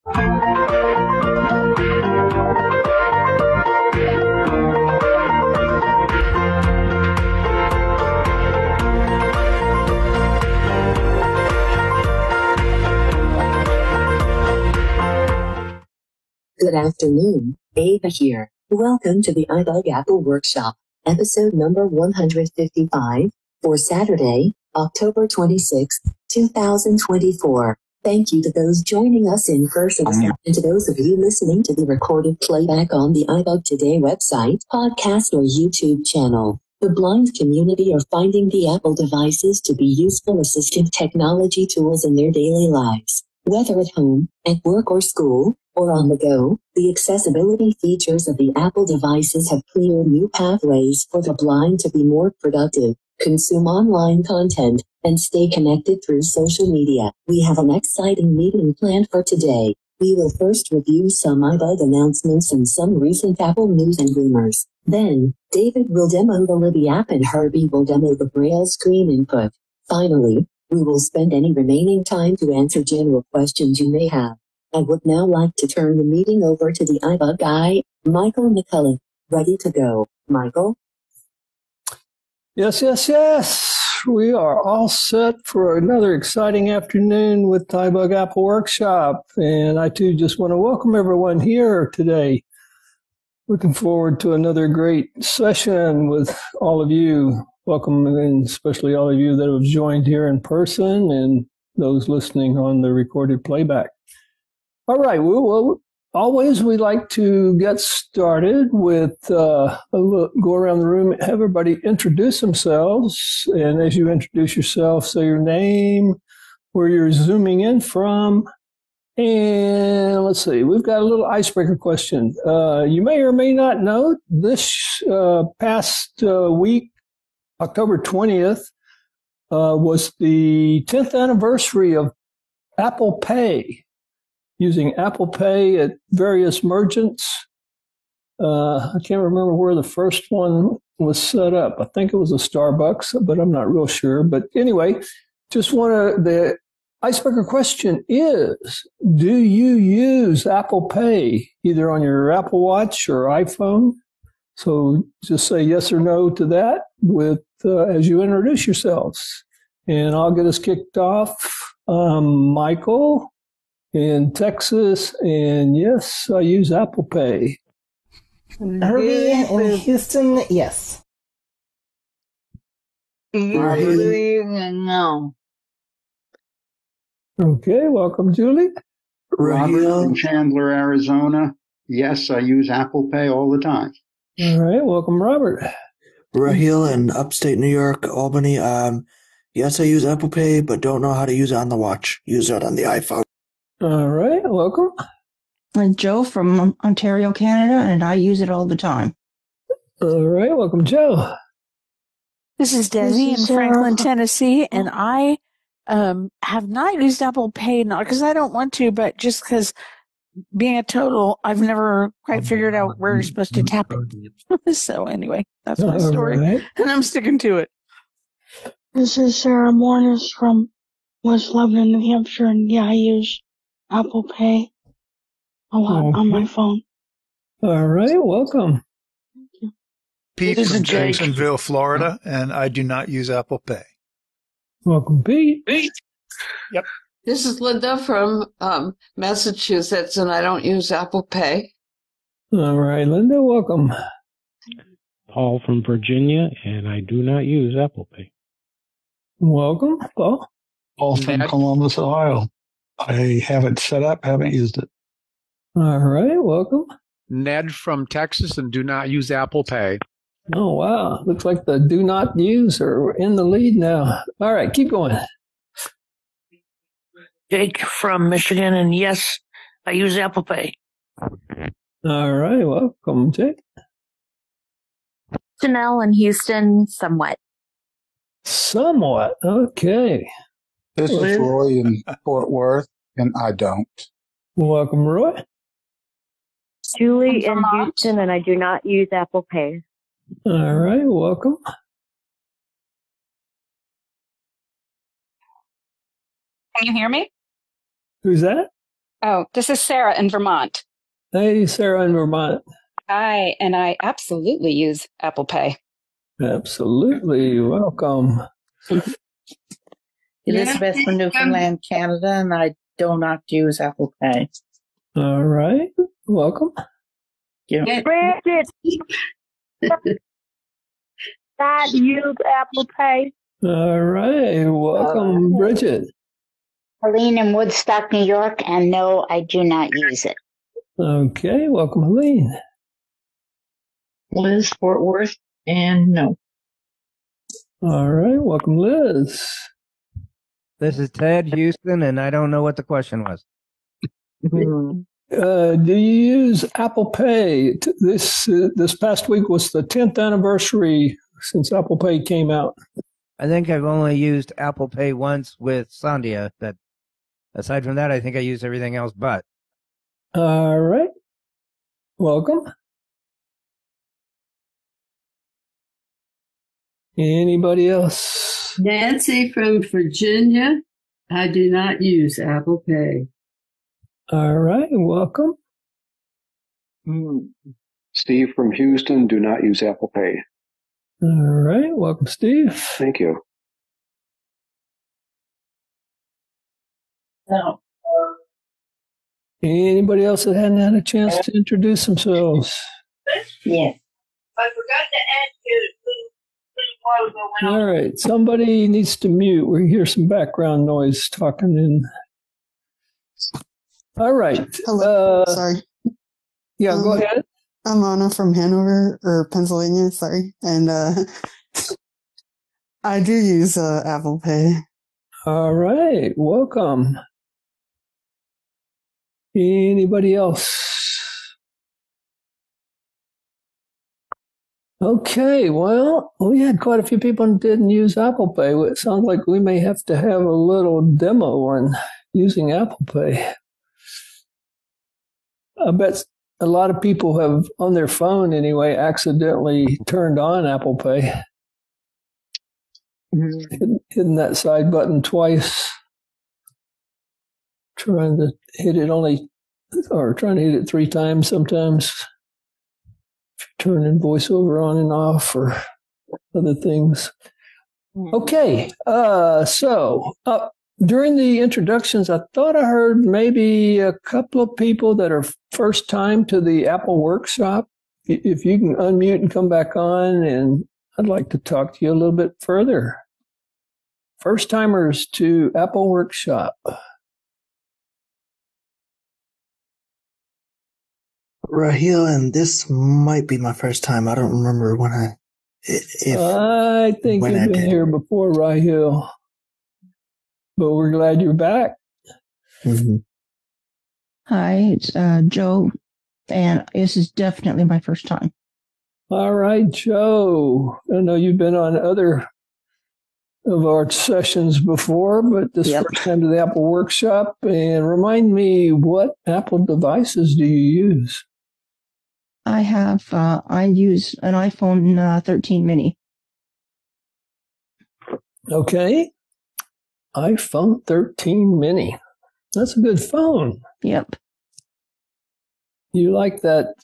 Good afternoon, Ava here. Welcome to the iBug Apple Workshop, episode number 155, for Saturday, October 26th, 2024. Thank you to those joining us in person and to those of you listening to the recorded playback on the iBug Today website, podcast, or YouTube channel. The blind community are finding the Apple devices to be useful assistive technology tools in their daily lives. Whether at home, at work or school, or on the go, the accessibility features of the Apple devices have cleared new pathways for the blind to be more productive, consume online content, and stay connected through social media. We have an exciting meeting planned for today. We will first review some iBug announcements and some recent Apple news and rumors. Then, David will demo the Libby app and Herbie will demo the Braille screen input. Finally, we will spend any remaining time to answer general questions you may have. I would now like to turn the meeting over to the iBug guy, Michael McCullough. Ready to go, Michael? Yes. We are all set for another exciting afternoon with iBug Apple Workshop. And I too just want to welcome everyone here today. Looking forward to another great session with all of you. Welcome, and especially all of you that have joined here in person and those listening on the recorded playback. All right. Well, always we like to get started with go around the room, have everybody introduce themselves. And as you introduce yourself, say your name, where you're zooming in from. And let's see, we've got a little icebreaker question. You may or may not know this past week, October 20th, was the 10th anniversary of Apple Pay. Using Apple Pay at various merchants. I can't remember where the first one was set up. I think it was a Starbucks, but I'm not real sure. But anyway, the icebreaker question is, do you use Apple Pay either on your Apple Watch or iPhone? So just say yes or no to that with as you introduce yourselves. And I'll get us kicked off. Michael in Texas, and yes, I use Apple Pay. Herbie in Houston, yes. No. Okay, welcome, Julie. Robert in Chandler, Arizona. Yes, I use Apple Pay all the time. All right, welcome, Robert. Raheel in upstate New York, Albany. Yes, I use Apple Pay, but don't know how to use it on the watch. Use it on the iPhone. All right, welcome. I'm Joe from Ontario, Canada, and I use it all the time. All right, welcome, Joe. This is Desi in Franklin, Tennessee, and I have not used Apple Pay, not because I don't want to, but just because being a total, I've never quite figured out where you're supposed to tap it. So anyway, that's my story, right. And I'm sticking to it. This is Sarah Morris from West Lebanon, New Hampshire, and yeah, I use Apple Pay a lot on my phone. All right, welcome. Thank you. Pete from Jacksonville, Florida, and I do not use Apple Pay. Welcome, Pete. Yep. This is Linda from Massachusetts, and I don't use Apple Pay. All right, Linda, welcome. Paul from Virginia, and I do not use Apple Pay. Welcome, Paul. Paul from Columbus, Ohio. I have it set up, haven't used it. All right, welcome. Ned from Texas, and do not use Apple Pay. Oh, wow. Looks like the do not use are in the lead now. All right, keep going. Jake from Michigan, and yes, I use Apple Pay. All right, welcome, Jake. Janelle in Houston, somewhat. Somewhat, okay. This is Roy in Fort Worth, and I don't. Welcome, Roy. Julie in Houston, and I do not use Apple Pay. All right, welcome. Can you hear me? Who's that? Oh, this is Sarah in Vermont. Hey, Sarah in Vermont. Hi, and I absolutely use Apple Pay. Absolutely. Welcome. Elizabeth from Newfoundland, Canada, and I do not use Apple Pay. All right. Welcome. Yeah. Bridget, Dad use Apple Pay. All right. Welcome, Bridget. Helene in Woodstock, New York, and no, I do not use it. Okay. Welcome, Helene. Liz, Fort Worth, and no. All right. Welcome, Liz. This is Ted, Houston, and I don't know what the question was. Do you use Apple Pay? This past week was the 10th anniversary since Apple Pay came out. I think I've only used Apple Pay once with Sandia. That aside from that, I think I use everything else but. All right. Welcome. Anybody else? Nancy from Virginia. I do not use Apple Pay. All right. Welcome. Steve from Houston. Do not use Apple Pay. All right. Welcome, Steve. Thank you. No. Anybody else that hadn't had a chance to introduce themselves? Yes. I forgot to ask you a little while ago when All right. Somebody needs to mute. We hear some background noise talking in. All right. Hello. Sorry. Yeah, go ahead. I'm Anna from Hanover, or Pennsylvania, sorry. And I do use Apple Pay. All right. Welcome. Anybody else? Okay, well, we had quite a few people who didn't use Apple Pay. It sounds like we may have to have a little demo on using Apple Pay. I bet a lot of people have, on their phone anyway, accidentally turned on Apple Pay. Hitting that side button twice. Trying to hit it 3 times sometimes. Turning voiceover on and off or other things. Okay, so during the introductions, I thought I heard maybe a couple of people that are first time to the Apple Workshop. If you can unmute and come back on, and I'd like to talk to you a little bit further. First timers to Apple Workshop. Raheel, and this might be my first time. I don't remember when I think you've been here before, Raheel. But we're glad you're back. Mm-hmm. Hi, it's Joe, and this is definitely my first time. All right, Joe. I know you've been on other of our sessions before, but this first time to the Apple Workshop. And remind me, what Apple devices do you use? I use an iPhone 13 mini. Okay. iPhone 13 mini. That's a good phone. Yep. You like that?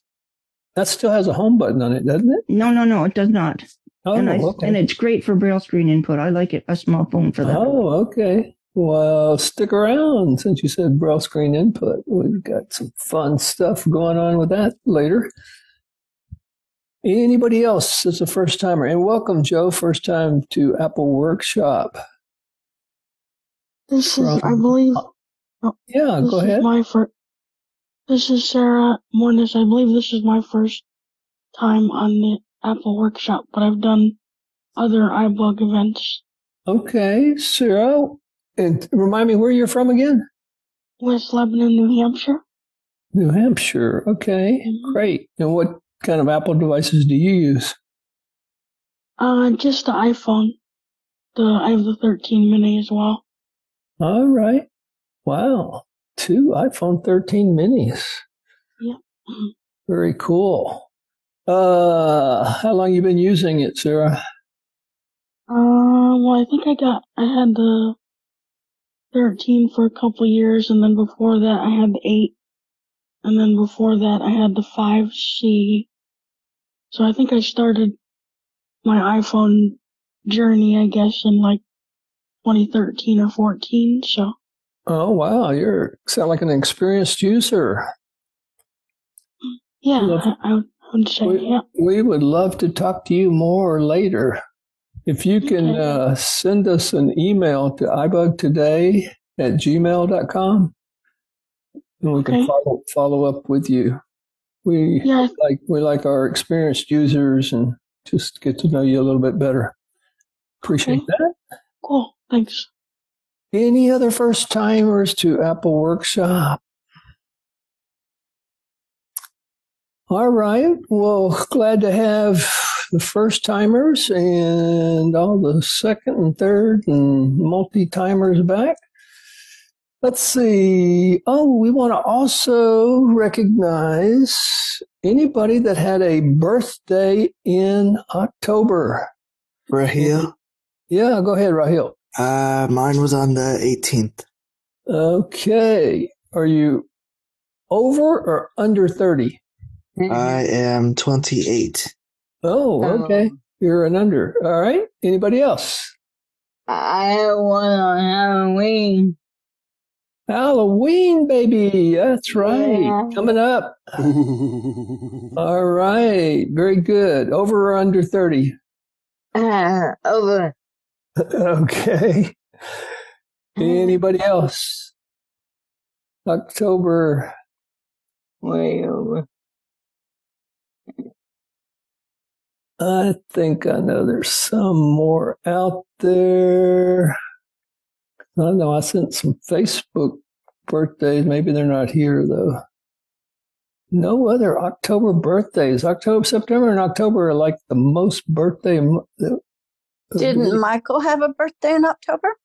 That still has a home button on it, doesn't it? No, it does not. Oh, okay. And it's great for Braille screen input. I like it, a small phone for that. Oh, okay. Well, stick around since you said Braille screen input. We've got some fun stuff going on with that later. Anybody else is a first timer? And welcome, Joe, first time to Apple Workshop. This is, I believe. Yeah, go ahead. This is Sarah Mornis. I believe this is my first time on the Apple Workshop, but I've done other iBug events. Okay, Sarah. And remind me where you're from again? West Lebanon, New Hampshire. New Hampshire. Okay, great. And what kind of Apple devices do you use? Just the iPhone. I have the 13 mini as well. All right. Wow. 2 iPhone 13 minis. Yep. Very cool. How long you been using it, Sarah? Well, I think I had the 13 for a couple of years, and then before that I had the 8, and then before that I had the 5C. So I think I started my iPhone journey, I guess, in like 2013 or 14. So. Oh wow, you sound like an experienced user. Yeah, I would say yeah. We would love to talk to you more later. If you can send us an email to ibugtoday@gmail.com, and we can follow up with you. We like our experienced users and just get to know you a little bit better. Appreciate that. Cool. Thanks. Any other first timers to Apple Workshop? All right. Well, glad to have the first timers and all the second and third and multi-timers back. Let's see. Oh, we want to also recognize anybody that had a birthday in October. Raheel? Yeah, go ahead, Raheel. Mine was on the 18th. Okay. Are you over or under 30? I am 28. Oh, okay. You're an under. All right. Anybody else? I had one on Halloween. Halloween, baby. That's right. Yeah. Coming up. All right. Very good. Over or under 30? Over. Okay. Anybody else? October. Way over. I think I know there's some more out there. I know I sent some Facebook birthdays. Maybe they're not here, though. No other October birthdays. September, and October are like the most birthday. Didn't Michael have a birthday in October?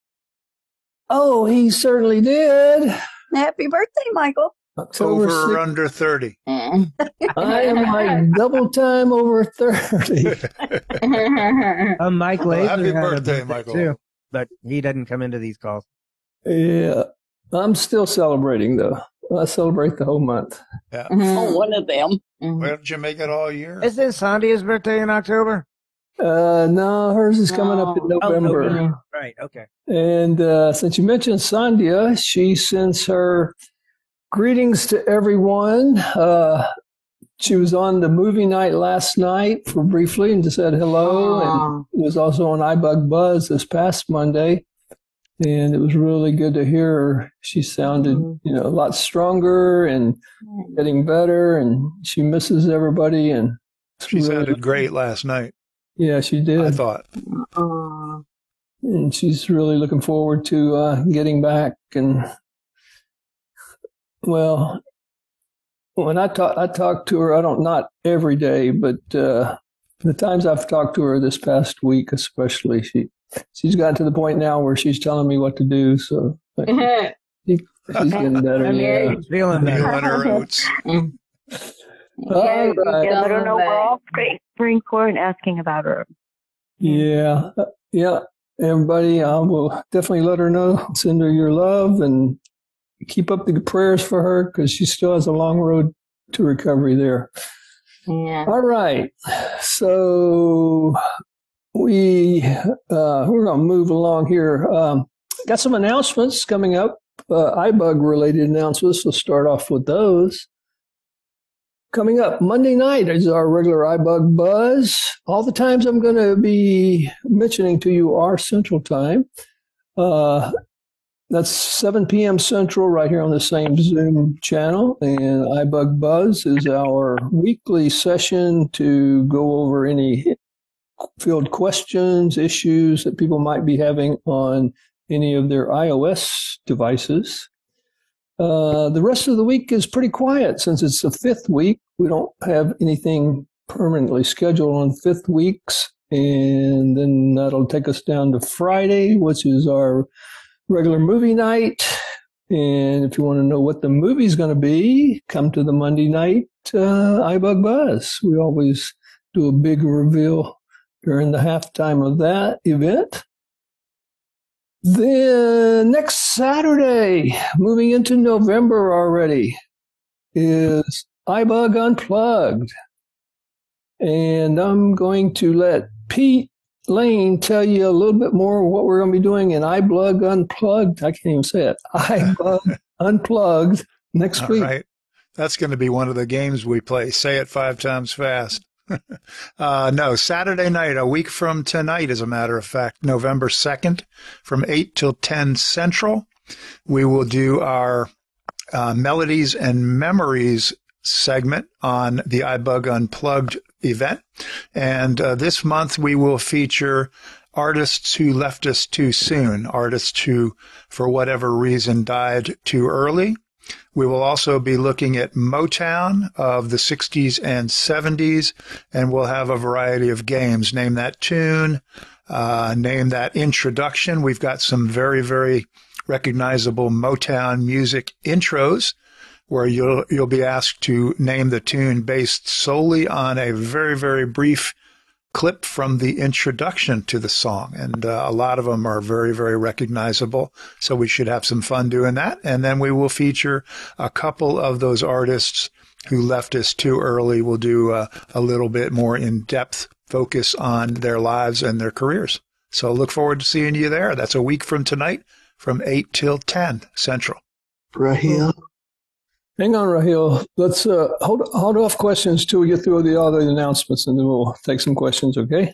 Oh, he certainly did. Happy birthday, Michael. October over or under 30? I am like double time over 30. Mike Laser happy had birthday, a Michael. Too, but he doesn't come into these calls. Yeah. I'm still celebrating, though. I celebrate the whole month. Yeah. Oh, one of them. Why don't you make it all year? Isn't Sandia's birthday in October? No, hers is coming up in November. November. Right, okay. And since you mentioned Sandia, she sends her greetings to everyone. She was on the movie night last night for briefly and just said hello, and was also on iBug Buzz this past Monday. And it was really good to hear her. She sounded, a lot stronger and getting better, and she misses everybody. And she sounded great last night. Yeah, she did. I thought. And she's really looking forward to getting back. And well, when I talk to her, not every day, but the times I've talked to her this past week, especially, she's gotten to the point now where she's telling me what to do. So she's getting better. Yeah, feeling better. On her oats. Yeah, let her know we're all praying for and asking about her. Yeah. Everybody, I will definitely let her know. Send her your love and keep up the prayers for her because she still has a long road to recovery there. Yeah. All right. So we're going to move along here. Got some announcements coming up, iBug related announcements. We'll start off with those. Coming up Monday night is our regular iBug Buzz. All the times I'm going to be mentioning to you are Central Time. That's 7 p.m. Central right here on the same Zoom channel. And iBug Buzz is our weekly session to go over any field questions, issues that people might be having on any of their iOS devices. The rest of the week is pretty quiet since it's the 5th week. We don't have anything permanently scheduled on 5th weeks. And then that'll take us down to Friday, which is our regular movie night. And if you want to know what the movie's going to be, come to the Monday night iBug Buzz. We always do a big reveal during the halftime of that event. Then next Saturday, moving into November already, is iBug Unplugged. And I'm going to let Pete Lane tell you a little bit more what we're going to be doing in iBug Unplugged. I can't even say it. iBug Unplugged next week. All right. That's going to be one of the games we play. Say it 5 times fast. No, Saturday night, a week from tonight, as a matter of fact, November 2nd, from 8 till 10 Central, we will do our Melodies and Memories segment on the iBug Unplugged event. And this month we will feature artists who left us too soon, artists who, for whatever reason, died too early. We will also be looking at Motown of the 60s and 70s, and we'll have a variety of games. Name that tune, name that introduction. We've got some very, very recognizable Motown music intros where you'll be asked to name the tune based solely on a very, very brief clip from the introduction to the song. And a lot of them are very, very recognizable. So we should have some fun doing that. And then we will feature a couple of those artists who left us too early. We'll do a little bit more in-depth focus on their lives and their careers. So look forward to seeing you there. That's a week from tonight from 8 till 10 Central. Raheel. Hang on, Raheel. Let's hold off questions till we get through the other announcements, and then we'll take some questions, okay?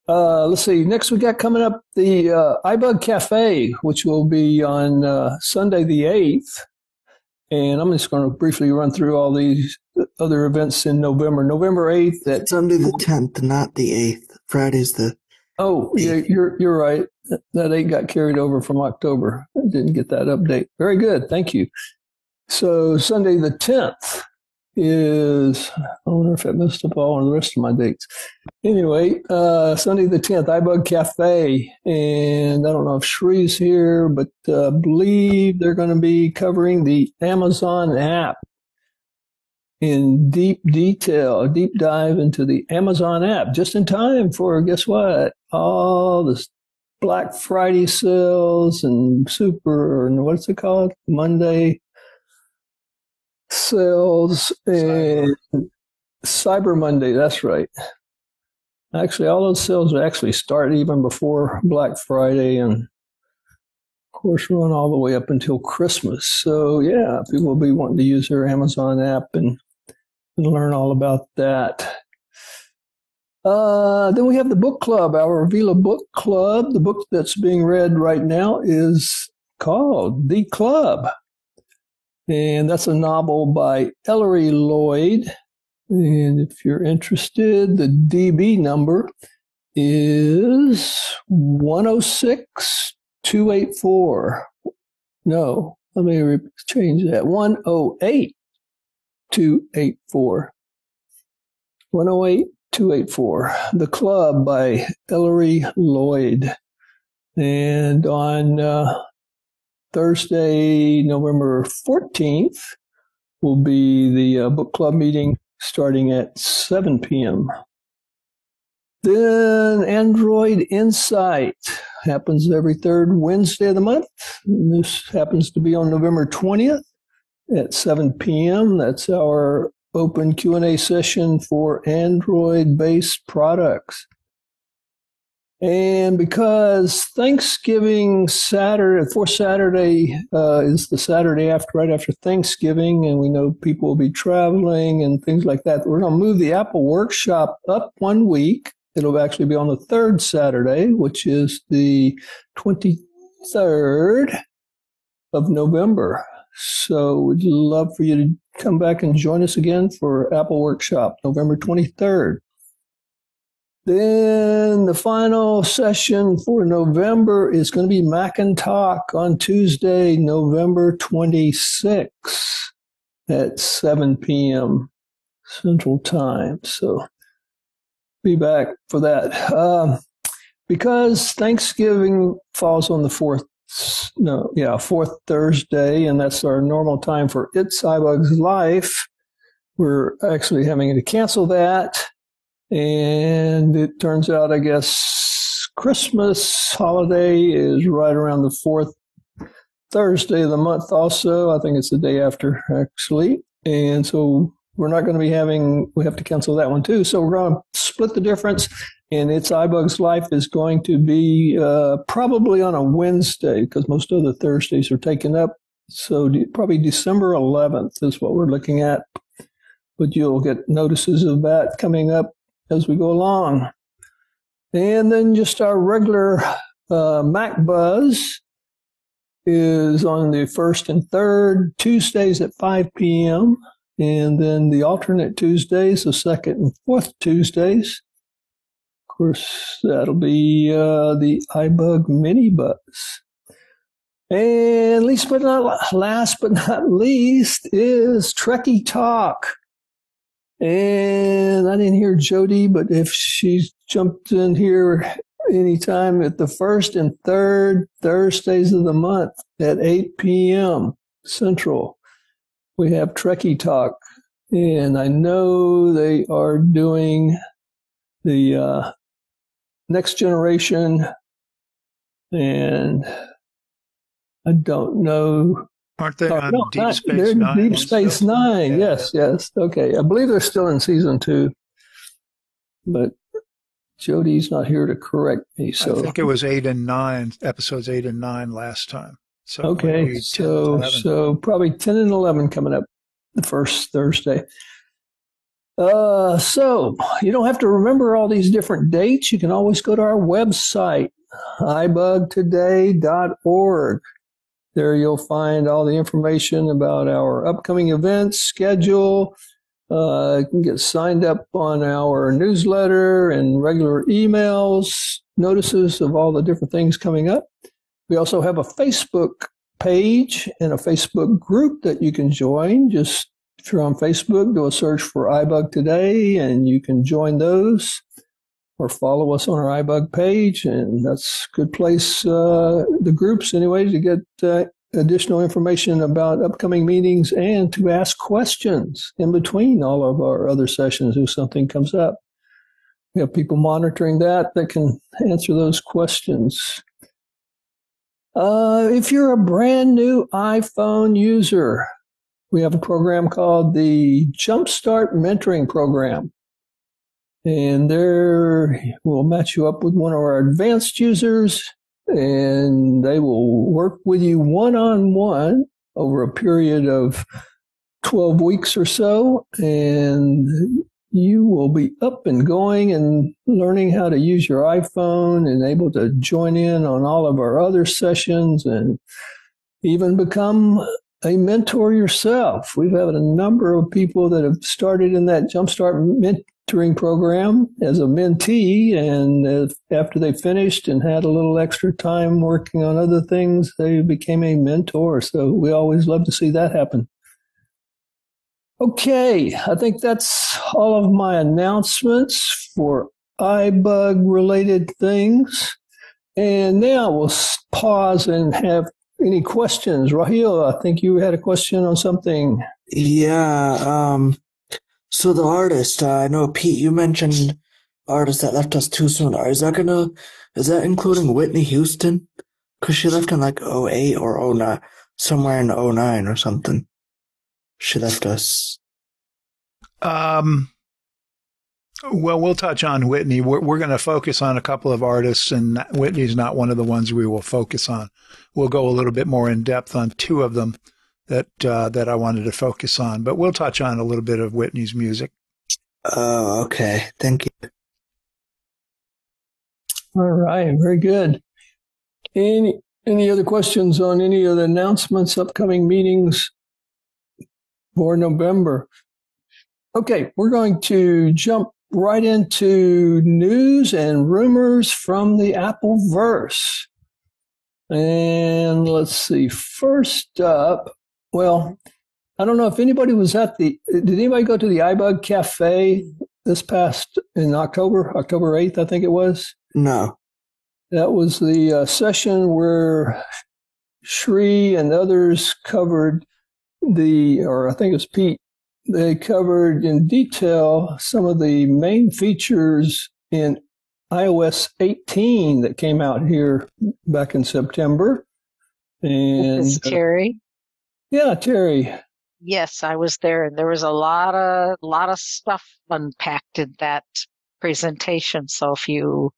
Let's see. Next, we got coming up the iBug Cafe, which will be on Sunday the 8th. And I'm just going to briefly run through all these other events in November. November 8th. That's Sunday the 10th, not the 8th. Friday's the 8th. Yeah, you're right. That 8 got carried over from October. I didn't get that update. Very good. Thank you. So Sunday the 10th is, I wonder if I messed up all of the rest of my dates. Anyway, Sunday the 10th, iBug Cafe. And I don't know if Shree's here, but I believe they're going to be covering the Amazon app in deep detail, a deep dive into the Amazon app, just in time for, guess what? All the Black Friday sales and what's it called? Monday sales and Cyber Monday. That's right. Actually, all those sales actually start even before Black Friday and, of course, run all the way up until Christmas. So, yeah, people will be wanting to use their Amazon app and learn all about that. Then we have the book club, our Avila book club. The book that's being read right now is called The Club. And that's a novel by Ellery Lloyd. And if you're interested, the DB number is 106-284. No, let me change that. 108-284. 108-284. The Club by Ellery Lloyd. And on Thursday, November 14th, will be the book club meeting starting at 7 p.m. Then Android Insight happens every third Wednesday of the month. This happens to be on November 20th at 7 p.m. That's our open Q&A session for Android-based products. And because Thanksgiving Saturday, fourth Saturday, is the Saturday right after Thanksgiving, and we know people will be traveling and things like that, we're going to move the Apple Workshop up 1 week. It'll actually be on the third Saturday, which is the 23rd of November. So we'd love for you to come back and join us again for Apple Workshop, November 23rd. Then the final session for November is going to be Mac and Talk on Tuesday, November 26th at 7 p.m. Central Time. So be back for that. Because Thanksgiving falls on the fourth Thursday, and that's our normal time for It's iBug's Life, we're actually having to cancel that. And it turns out, I guess, Christmas holiday is right around the fourth Thursday of the month also. I think it's the day after, actually. And so we're not going to be we have to cancel that one too. So we're going to split the difference. And It's iBug's Life is going to be probably on a Wednesday because most other Thursdays are taken up. So probably December 11th is what we're looking at. But you'll get notices of that coming up as we go along. And then just our regular Mac Buzz is on the first and third Tuesdays at 5 p.m. And then the alternate Tuesdays, the second and fourth Tuesdays. Of course, that'll be the iBug Mini Buzz. And last but not least is Trekkie Talk. And I didn't hear Jody, but if she's jumped in here anytime at the first and third Thursdays of the month at 8 p.m. Central, we have Trekkie Talk. And I know they are doing the Next Generation, and I don't know. Aren't they on Deep Space Nine? Deep Space Nine, yes. Okay, I believe they're still in season 2, but Jody's not here to correct me. So I think it was 8 and 9, episodes 8 and 9 last time. So okay, so probably 10 and 11 coming up the first Thursday. So you don't have to remember all these different dates. You can always go to our website, ibugtoday.org. There you'll find all the information about our upcoming events, schedule. You can get signed up on our newsletter and regular emails, notices of all the different things coming up. We also have a Facebook page and a Facebook group that you can join. Just if you're on Facebook, do a search for iBug Today and you can join those, or follow us on our iBug page, and that's a good place, the groups anyway, to get additional information about upcoming meetings and to ask questions in between all of our other sessions if something comes up. We have people monitoring that can answer those questions. If you're a brand new iPhone user, we have a program called the Jumpstart Mentoring Program. And there we'll match you up with one of our advanced users, and they will work with you one-on-one over a period of 12 weeks or so. And you will be up and going and learning how to use your iPhone and able to join in on all of our other sessions and even become a mentor yourself. We've had a number of people that have started in that Jumpstart Mentoring program as a mentee, and after they finished and had a little extra time working on other things, they became a mentor. So we always love to see that happen. Okay, I think that's all of my announcements for iBug-related things. And now we'll pause and have any questions. Raheel, I think you had a question on something. Yeah, so the artist, I know, Pete, you mentioned artists that left us too soon. Is that including Whitney Houston? Because she left in like 08 or 09, somewhere in 09 or something. She left us. Well, we'll touch on Whitney. We're going to focus on a couple of artists, and Whitney's not one of the ones we will focus on. We'll go a little bit more in depth on two of them that I wanted to focus on, but we'll touch on a little bit of Whitney's music. Oh, okay. Thank you. All right. Very good. Any other questions on any of the announcements, upcoming meetings for November? Okay, we're going to jump right into news and rumors from the Appleverse. And let's see, first up, well, I don't know if anybody was did anybody go to the iBug Cafe this past in October 8th, I think it was? No. That was the session where Shri and others covered or I think it was Pete, they covered in detail some of the main features in iOS 18 that came out here back in September. And This is Terry. Yeah, Terry. Yes, I was there, and there was a lot of stuff unpacked in that presentation. So if you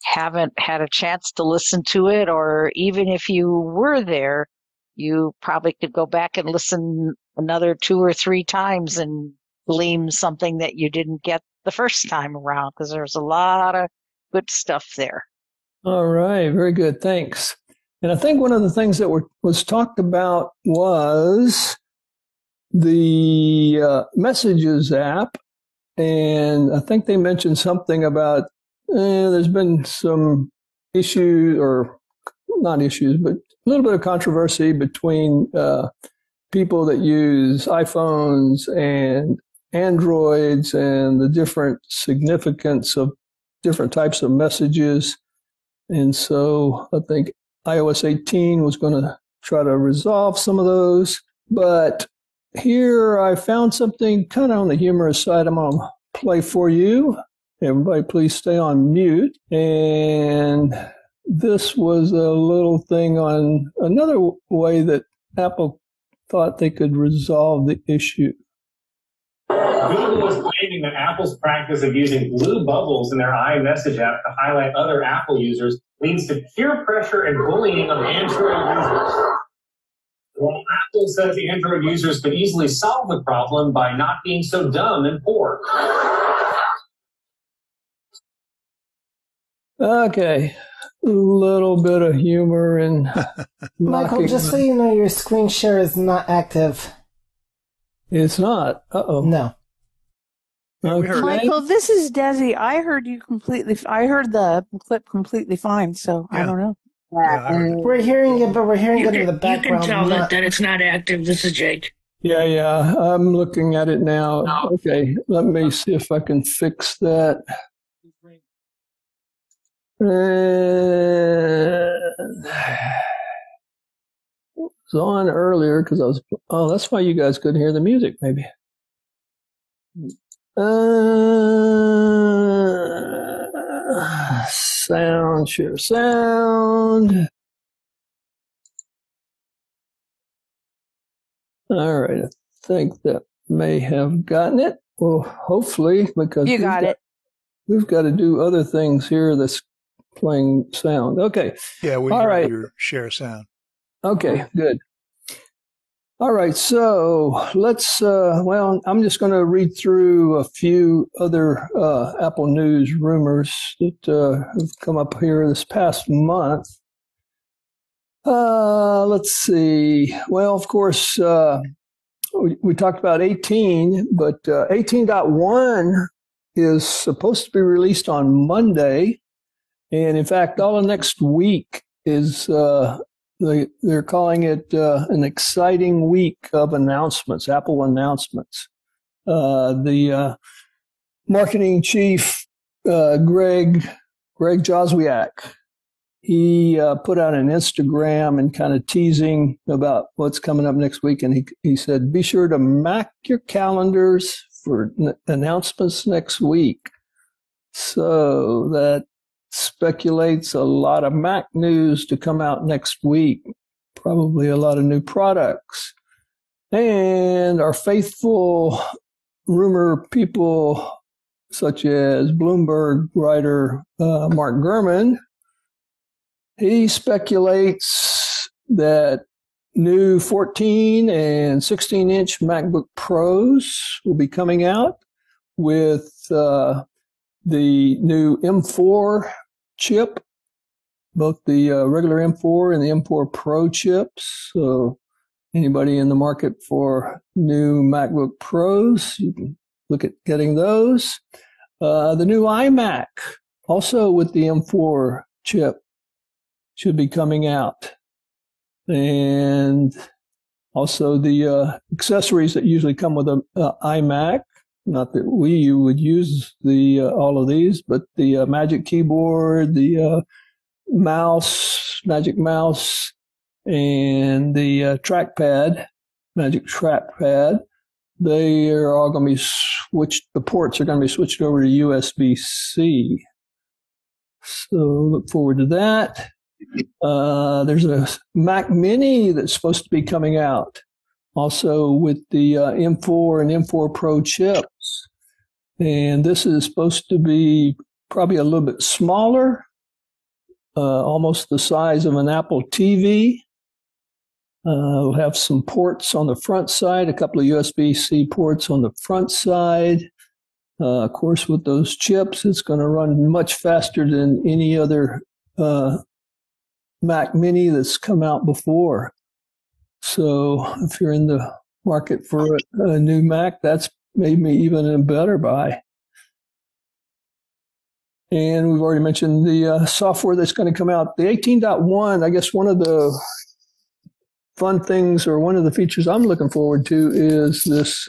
haven't had a chance to listen to it, or even if you were there, you probably could go back and listen another 2 or 3 times and glean something that you didn't get the first time around, because there's a lot of good stuff there. All right, very good. Thanks. And I think one of the things that was talked about was the Messages app. And I think they mentioned something about there's been some issues, or not issues, but a little bit of controversy between people that use iPhones and Androids and the different significance of different types of messages. And so I think iOS 18 was going to try to resolve some of those. But here I found something kind of on the humorous side I'm going to play for you. Everybody please stay on mute. And this was a little thing on another way that Apple thought they could resolve the issue. Google is claiming that Apple's practice of using blue bubbles in their iMessage app to highlight other Apple users leads to peer pressure and bullying of Android users. While Apple says the Android users could easily solve the problem by not being so dumb and poor. Okay, a little bit of humor and Michael, just so you know, your screen share is not active. It's not. Uh-oh. No. Okay. Michael, this is Desi. I heard the clip completely fine, so I don't know. We're hearing it, but we're hearing it in the background. You can tell that it's not active. This is Jake. Yeah. I'm looking at it now. Okay, let me see if I can fix that. It was on earlier because I was. Oh, that's why you guys couldn't hear the music, maybe. Sound, share sound. All right, I think that may have gotten it. Well, hopefully, because you got it. We've got to do other things here that's playing sound. Okay. Yeah, we heard your share sound. Okay, good. All right, so let's, I'm just going to read through a few other Apple News rumors that have come up here this past month. Let's see. Well, of course, we talked about 18, but 18.1 is supposed to be released on Monday. And in fact, all of next week is they're calling it an exciting week of announcements, Apple announcements. The marketing chief, Greg Joswiak, he put out an Instagram and kind of teasing about what's coming up next week. And he said, be sure to mark your calendars for announcements next week. So that speculates a lot of Mac news to come out next week, probably a lot of new products. And our faithful rumor people, such as Bloomberg writer Mark Gurman, he speculates that new 14 and 16-inch MacBook Pros will be coming out with the new M4 chip, both the regular M4 and the M4 Pro chips. So anybody in the market for new MacBook Pros, you can look at getting those. The new iMac, also with the M4 chip, should be coming out. And also the accessories that usually come with an iMac. Not that we would use all of these, but the Magic Keyboard, the Magic Mouse, and the trackpad, Magic Trackpad, they are all going to be switched. The ports are going to be switched over to USB-C. So look forward to that. There's a Mac Mini that's supposed to be coming out, also with the M4 and M4 Pro chips. And this is supposed to be probably a little bit smaller, almost the size of an Apple TV. We'll have some ports on the front side, a couple of USB-C ports on the front side. Of course, with those chips, it's going to run much faster than any other Mac Mini that's come out before. So if you're in the market for a new Mac, that's maybe even a better buy. And we've already mentioned the software that's going to come out. The 18.1, I guess one of the fun things or one of the features I'm looking forward to is this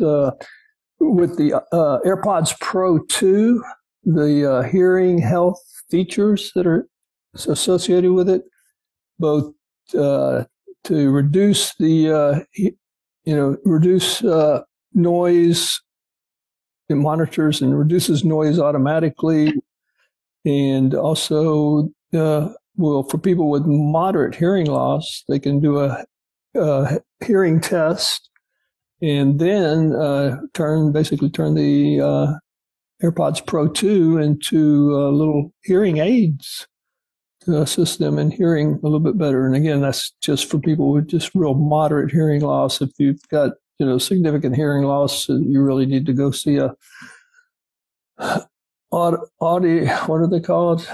with the AirPods Pro 2, the hearing health features that are associated with it, both to reduce the, reduce noise. It monitors and reduces noise automatically. And also, for people with moderate hearing loss, they can do a hearing test and then turn the AirPods Pro 2 into little hearing aids to assist them in hearing a little bit better. And again, that's just for people with just real moderate hearing loss. If you've got significant hearing loss, you really need to go see a what are they called?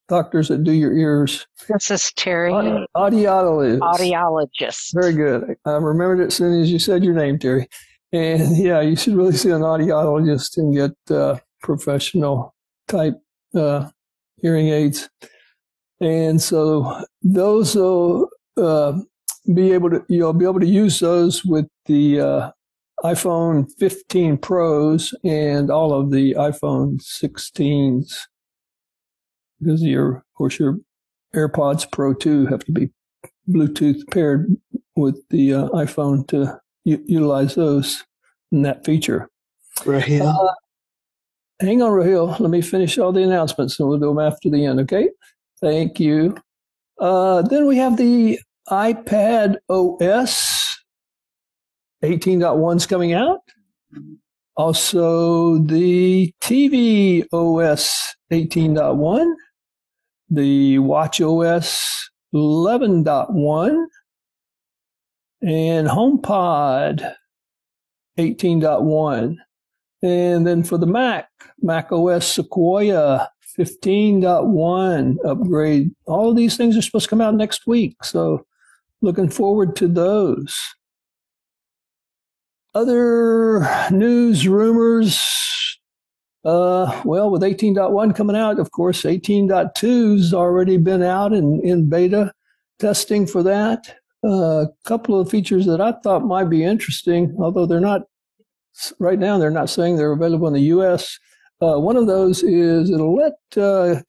Doctors that do your ears. This is Terry. Audiologist. Audiologist. Very good. I remembered it as soon as you said your name, Terry. And yeah, you should really see an audiologist and get professional type hearing aids. And so those will you'll be able to use those with the iPhone 15 Pros and all of the iPhone 16s. Because of course, your AirPods Pro 2 have to be Bluetooth paired with the iPhone to utilize those in that feature. Raheel. Hang on, Raheel. Let me finish all the announcements and we'll do them after the end, okay? Thank you. Then we have the iPad OS 18.1's coming out. Also, the TV OS 18.1, the Watch OS 11.1, and HomePod 18.1. And then for the Mac OS Sequoia 15.1 upgrade. All of these things are supposed to come out next week, so looking forward to those. Other news, rumors, with 18.1 coming out, of course, 18.2's already been out in beta testing for that. A couple of features that I thought might be interesting, although they're not, right now they're not saying they're available in the U.S. One of those is it'll let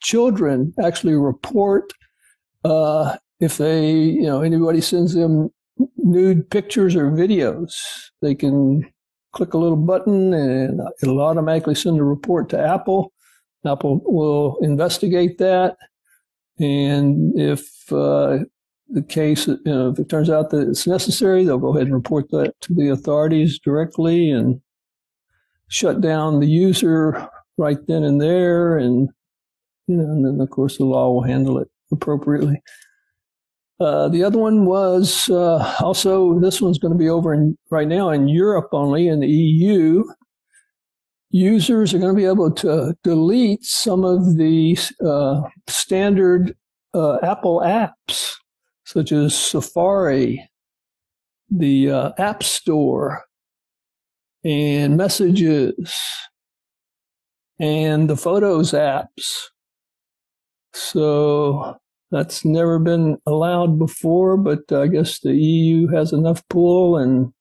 children actually report if they, anybody sends them nude pictures or videos. They can click a little button and it'll automatically send a report to Apple. Apple will investigate that. And if the case, if it turns out that it's necessary, they'll go ahead and report that to the authorities directly and shut down the user right then and there. And, and then of course the law will handle it appropriately. The other one was also, this one's going to be over right now in Europe only, in the EU. Users are going to be able to delete some of the standard Apple apps, such as Safari, the App Store, and Messages, and the Photos apps. So that's never been allowed before, but I guess the EU has enough pull, and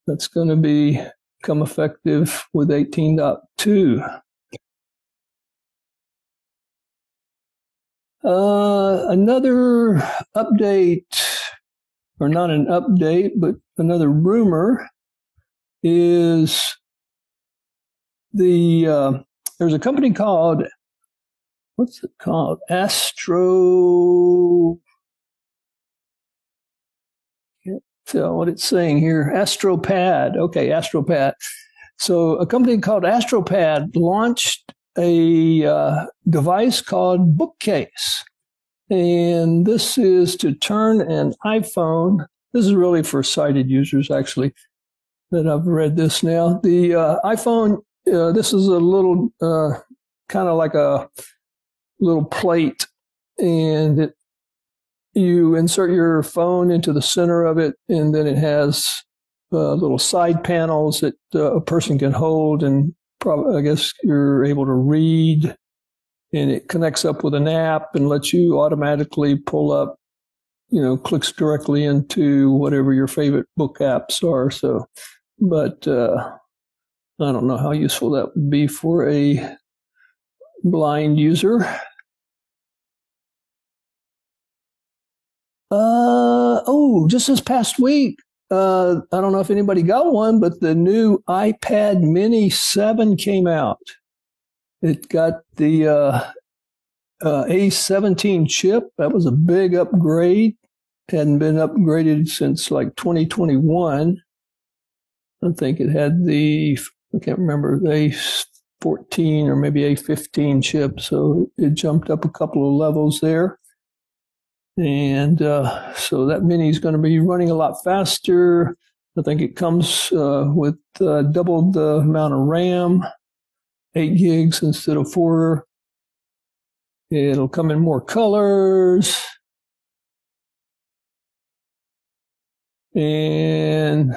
that's going to become effective with 18.2. Another update, or not an update, but another rumor is there's a company called what's it called? Astro. Can't tell what it's saying here. AstroPad. Okay, AstroPad. So a company called AstroPad launched a device called Bookcase. And this is to turn an iPhone. This is really for sighted users, actually, that I've read this now. The iPhone, this is a little, kind of like a little plate, and you insert your phone into the center of it, and then it has little side panels that a person can hold, and I guess you're able to read. And it connects up with an app and lets you automatically pull up, clicks directly into whatever your favorite book apps are. So, but I don't know how useful that would be for a blind user. Just this past week, I don't know if anybody got one, but the new iPad Mini 7 came out. It got the A17 chip. That was a big upgrade. Hadn't been upgraded since like 2021. I think it had I can't remember, the A14 or maybe A15 chip. So it jumped up a couple of levels there. And so that Mini is going to be running a lot faster. I think it comes with double the amount of RAM. 8 gigs instead of 4. It'll come in more colors. And,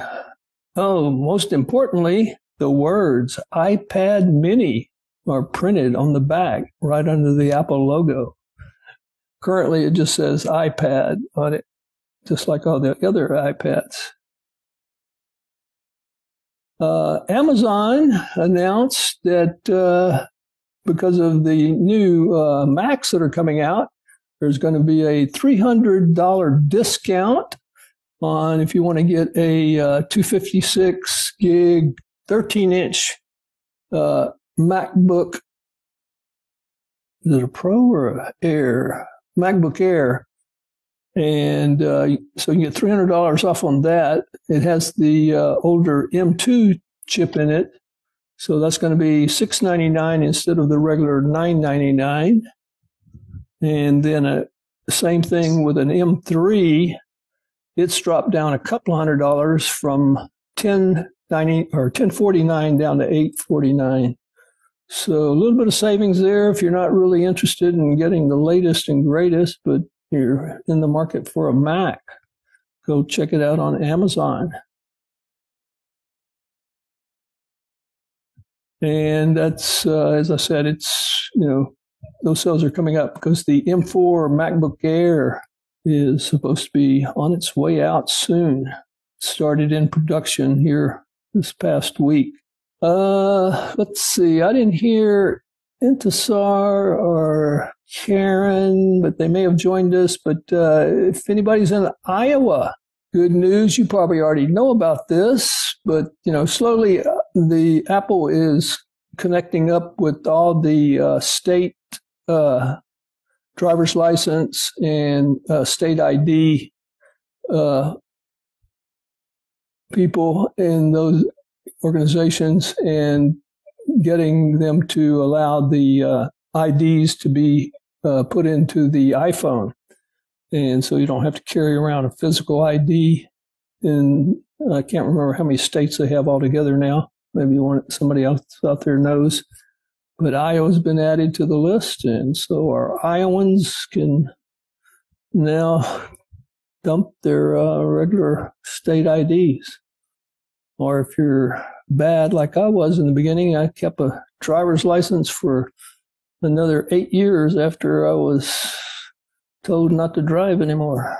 most importantly, the words iPad Mini are printed on the back right under the Apple logo. Currently, it just says iPad on it, just like all the other iPads. Amazon announced that because of the new Macs that are coming out, there's going to be a $300 discount on if you want to get a 256 gig, 13-inch MacBook. Is it a Pro or a Air? MacBook Air. And so you can get $300 off on that. It has the older M2 chip in it. So that's going to be $699 instead of the regular $999. And then same thing with an M3. It's dropped down a couple $100 from $1049 down to $849. So a little bit of savings there if you're not really interested in getting the latest and greatest, but you're in the market for a Mac. Go check it out on Amazon. And that's, as I said, it's, those sales are coming up because the M4 MacBook Air is supposed to be on its way out soon. Started in production here this past week. Let's see. I didn't hear Intisar or Karen, but they may have joined us. But if anybody's in Iowa, good news. You probably already know about this, but slowly the Apple is connecting up with all the state driver's license and state ID people in those organizations and getting them to allow the IDs to be put into the iPhone. And so you don't have to carry around a physical ID. And I can't remember how many states they have altogether now. Maybe somebody else out there knows. But Iowa's been added to the list. And so our Iowans can now dump their regular state IDs. Or if you're bad like I was in the beginning, I kept a driver's license for another 8 years after I was told not to drive anymore.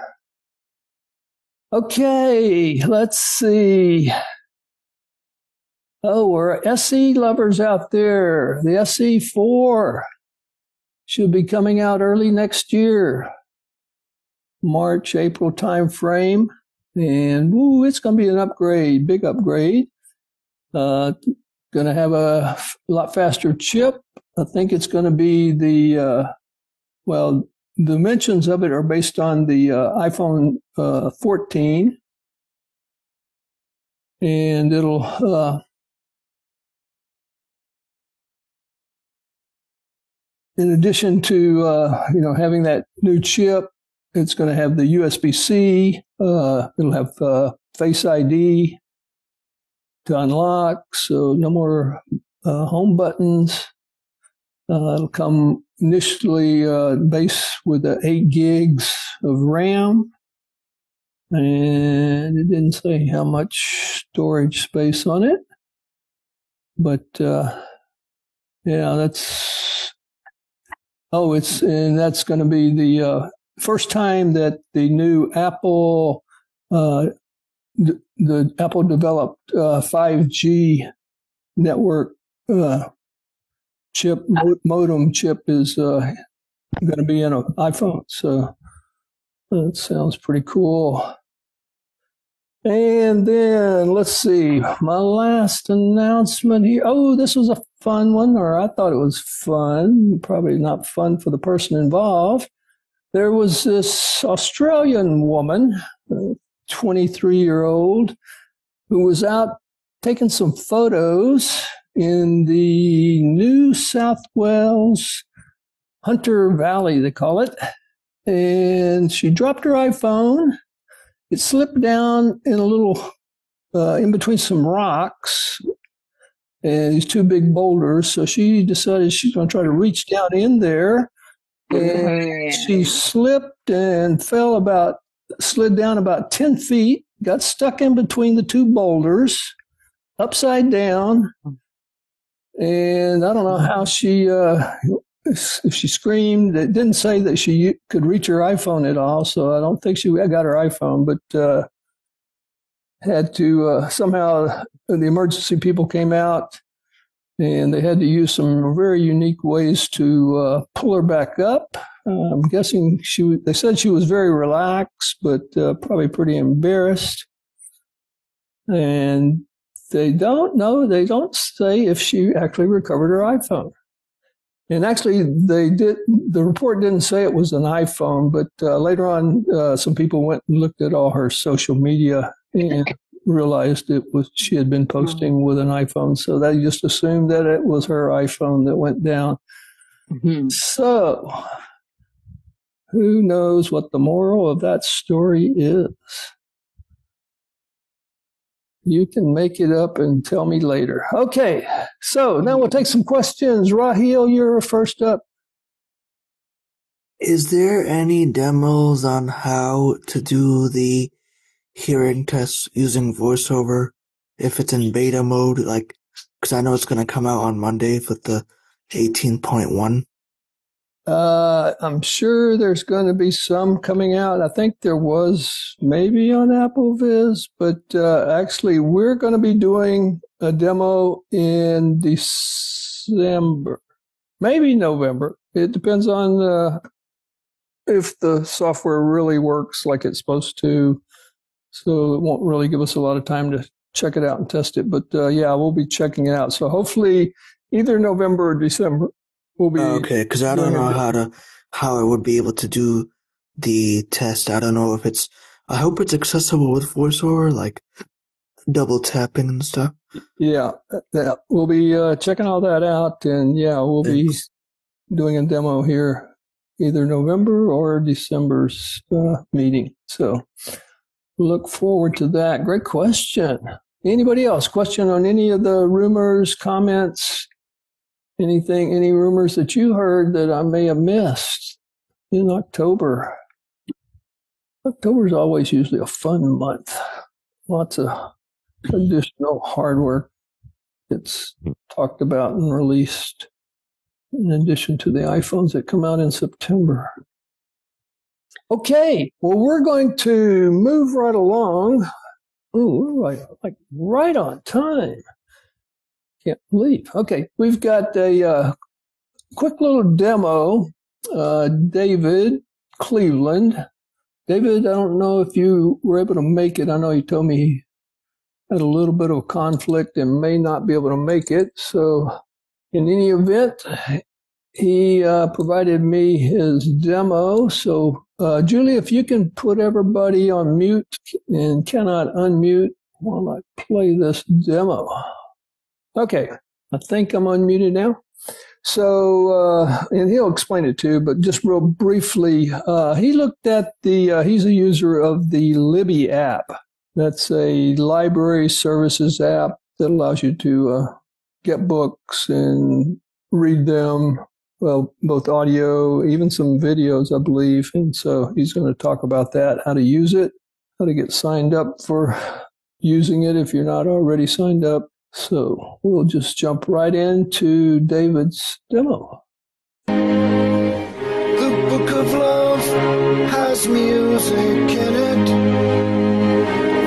Okay, let's see. Oh, we're SE lovers out there. The SE4 should be coming out early next year. March, April time frame. And it's going to be an upgrade, big upgrade. going to have a lot faster chip. I think it's going to be the dimensions of it are based on the iPhone 14. And it'll, in addition to, having that new chip, it's going to have the USB-C. It'll have Face ID to unlock, so no more home buttons. It'll come initially base with 8 gigs of RAM. And it didn't say how much storage space on it. But, that's going to be the first time that the new Apple, the Apple developed 5G network chip, modem chip is going to be in an iPhone. So that sounds pretty cool. And then let's see, my last announcement here. Oh, this was a fun one, or I thought it was fun. Probably not fun for the person involved. There was this Australian woman, 23-year-old, who was out taking some photos in the New South Wales Hunter Valley, they call it. And she dropped her iPhone. It slipped down in a little, in between some rocks and these 2 big boulders. So she decided she's going to try to reach down in there. And she slipped and slid down about 10 feet, got stuck in between the 2 boulders, upside down. And I don't know how if she screamed. It didn't say that she could reach her iPhone at all, so I don't think she got her iPhone, but had to somehow the emergency people came out and they had to use some very unique ways to pull her back up. I'm guessing they said she was very relaxed, but probably pretty embarrassed. And they don't say if she actually recovered her iPhone. And actually, the report didn't say it was an iPhone, but later on, some people went and looked at all her social media and realized she had been posting with an iPhone. So they just assumed that it was her iPhone that went down. Mm-hmm. So who knows what the moral of that story is? You can make it up and tell me later. Okay, so now we'll take some questions. Raheel, you're first up. Is there any demos on how to do the hearing tests using VoiceOver if it's in beta mode? Because I know it's going to come out on Monday with the 18.1. I'm sure there's going to be some coming out. I think there was maybe on AppleVis, but actually we're going to be doing a demo in December, maybe November. It depends on if the software really works like it's supposed to. So it won't really give us a lot of time to check it out and test it. But we'll be checking it out. So hopefully either November or December. Okay, because I don't know how I would be able to do the test. I don't know if I hope it's accessible with VoiceOver, like double tapping and stuff. Yeah, we'll be checking all that out, and we'll be doing a demo here either November or December's meeting. So look forward to that. Great question. Anybody else? Question on any of the rumors, comments? Any rumors that you heard that I may have missed in October? October is always usually a fun month. Lots of additional hardware gets talked about and released in addition to the iPhones that come out in September. Okay, well, we're going to move right along. Ooh, we're right on time. Can't believe. Okay, we've got a quick little demo. David Cleveland. David, I don't know if you were able to make it. I know you told me had a little bit of conflict and may not be able to make it. So in any event, he provided me his demo. So Julie, if you can put everybody on mute and cannot unmute while I play this demo. Okay, I think I'm unmuted now. So, and he'll explain it too, but just real briefly, he looked at he's a user of the Libby app. That's a library services app that allows you to get books and read them. Well, both audio, even some videos, I believe. And so he's going to talk about that, how to use it, how to get signed up for using it if you're not already signed up. So we'll just jump right into David's demo. The Book of Love has music in it.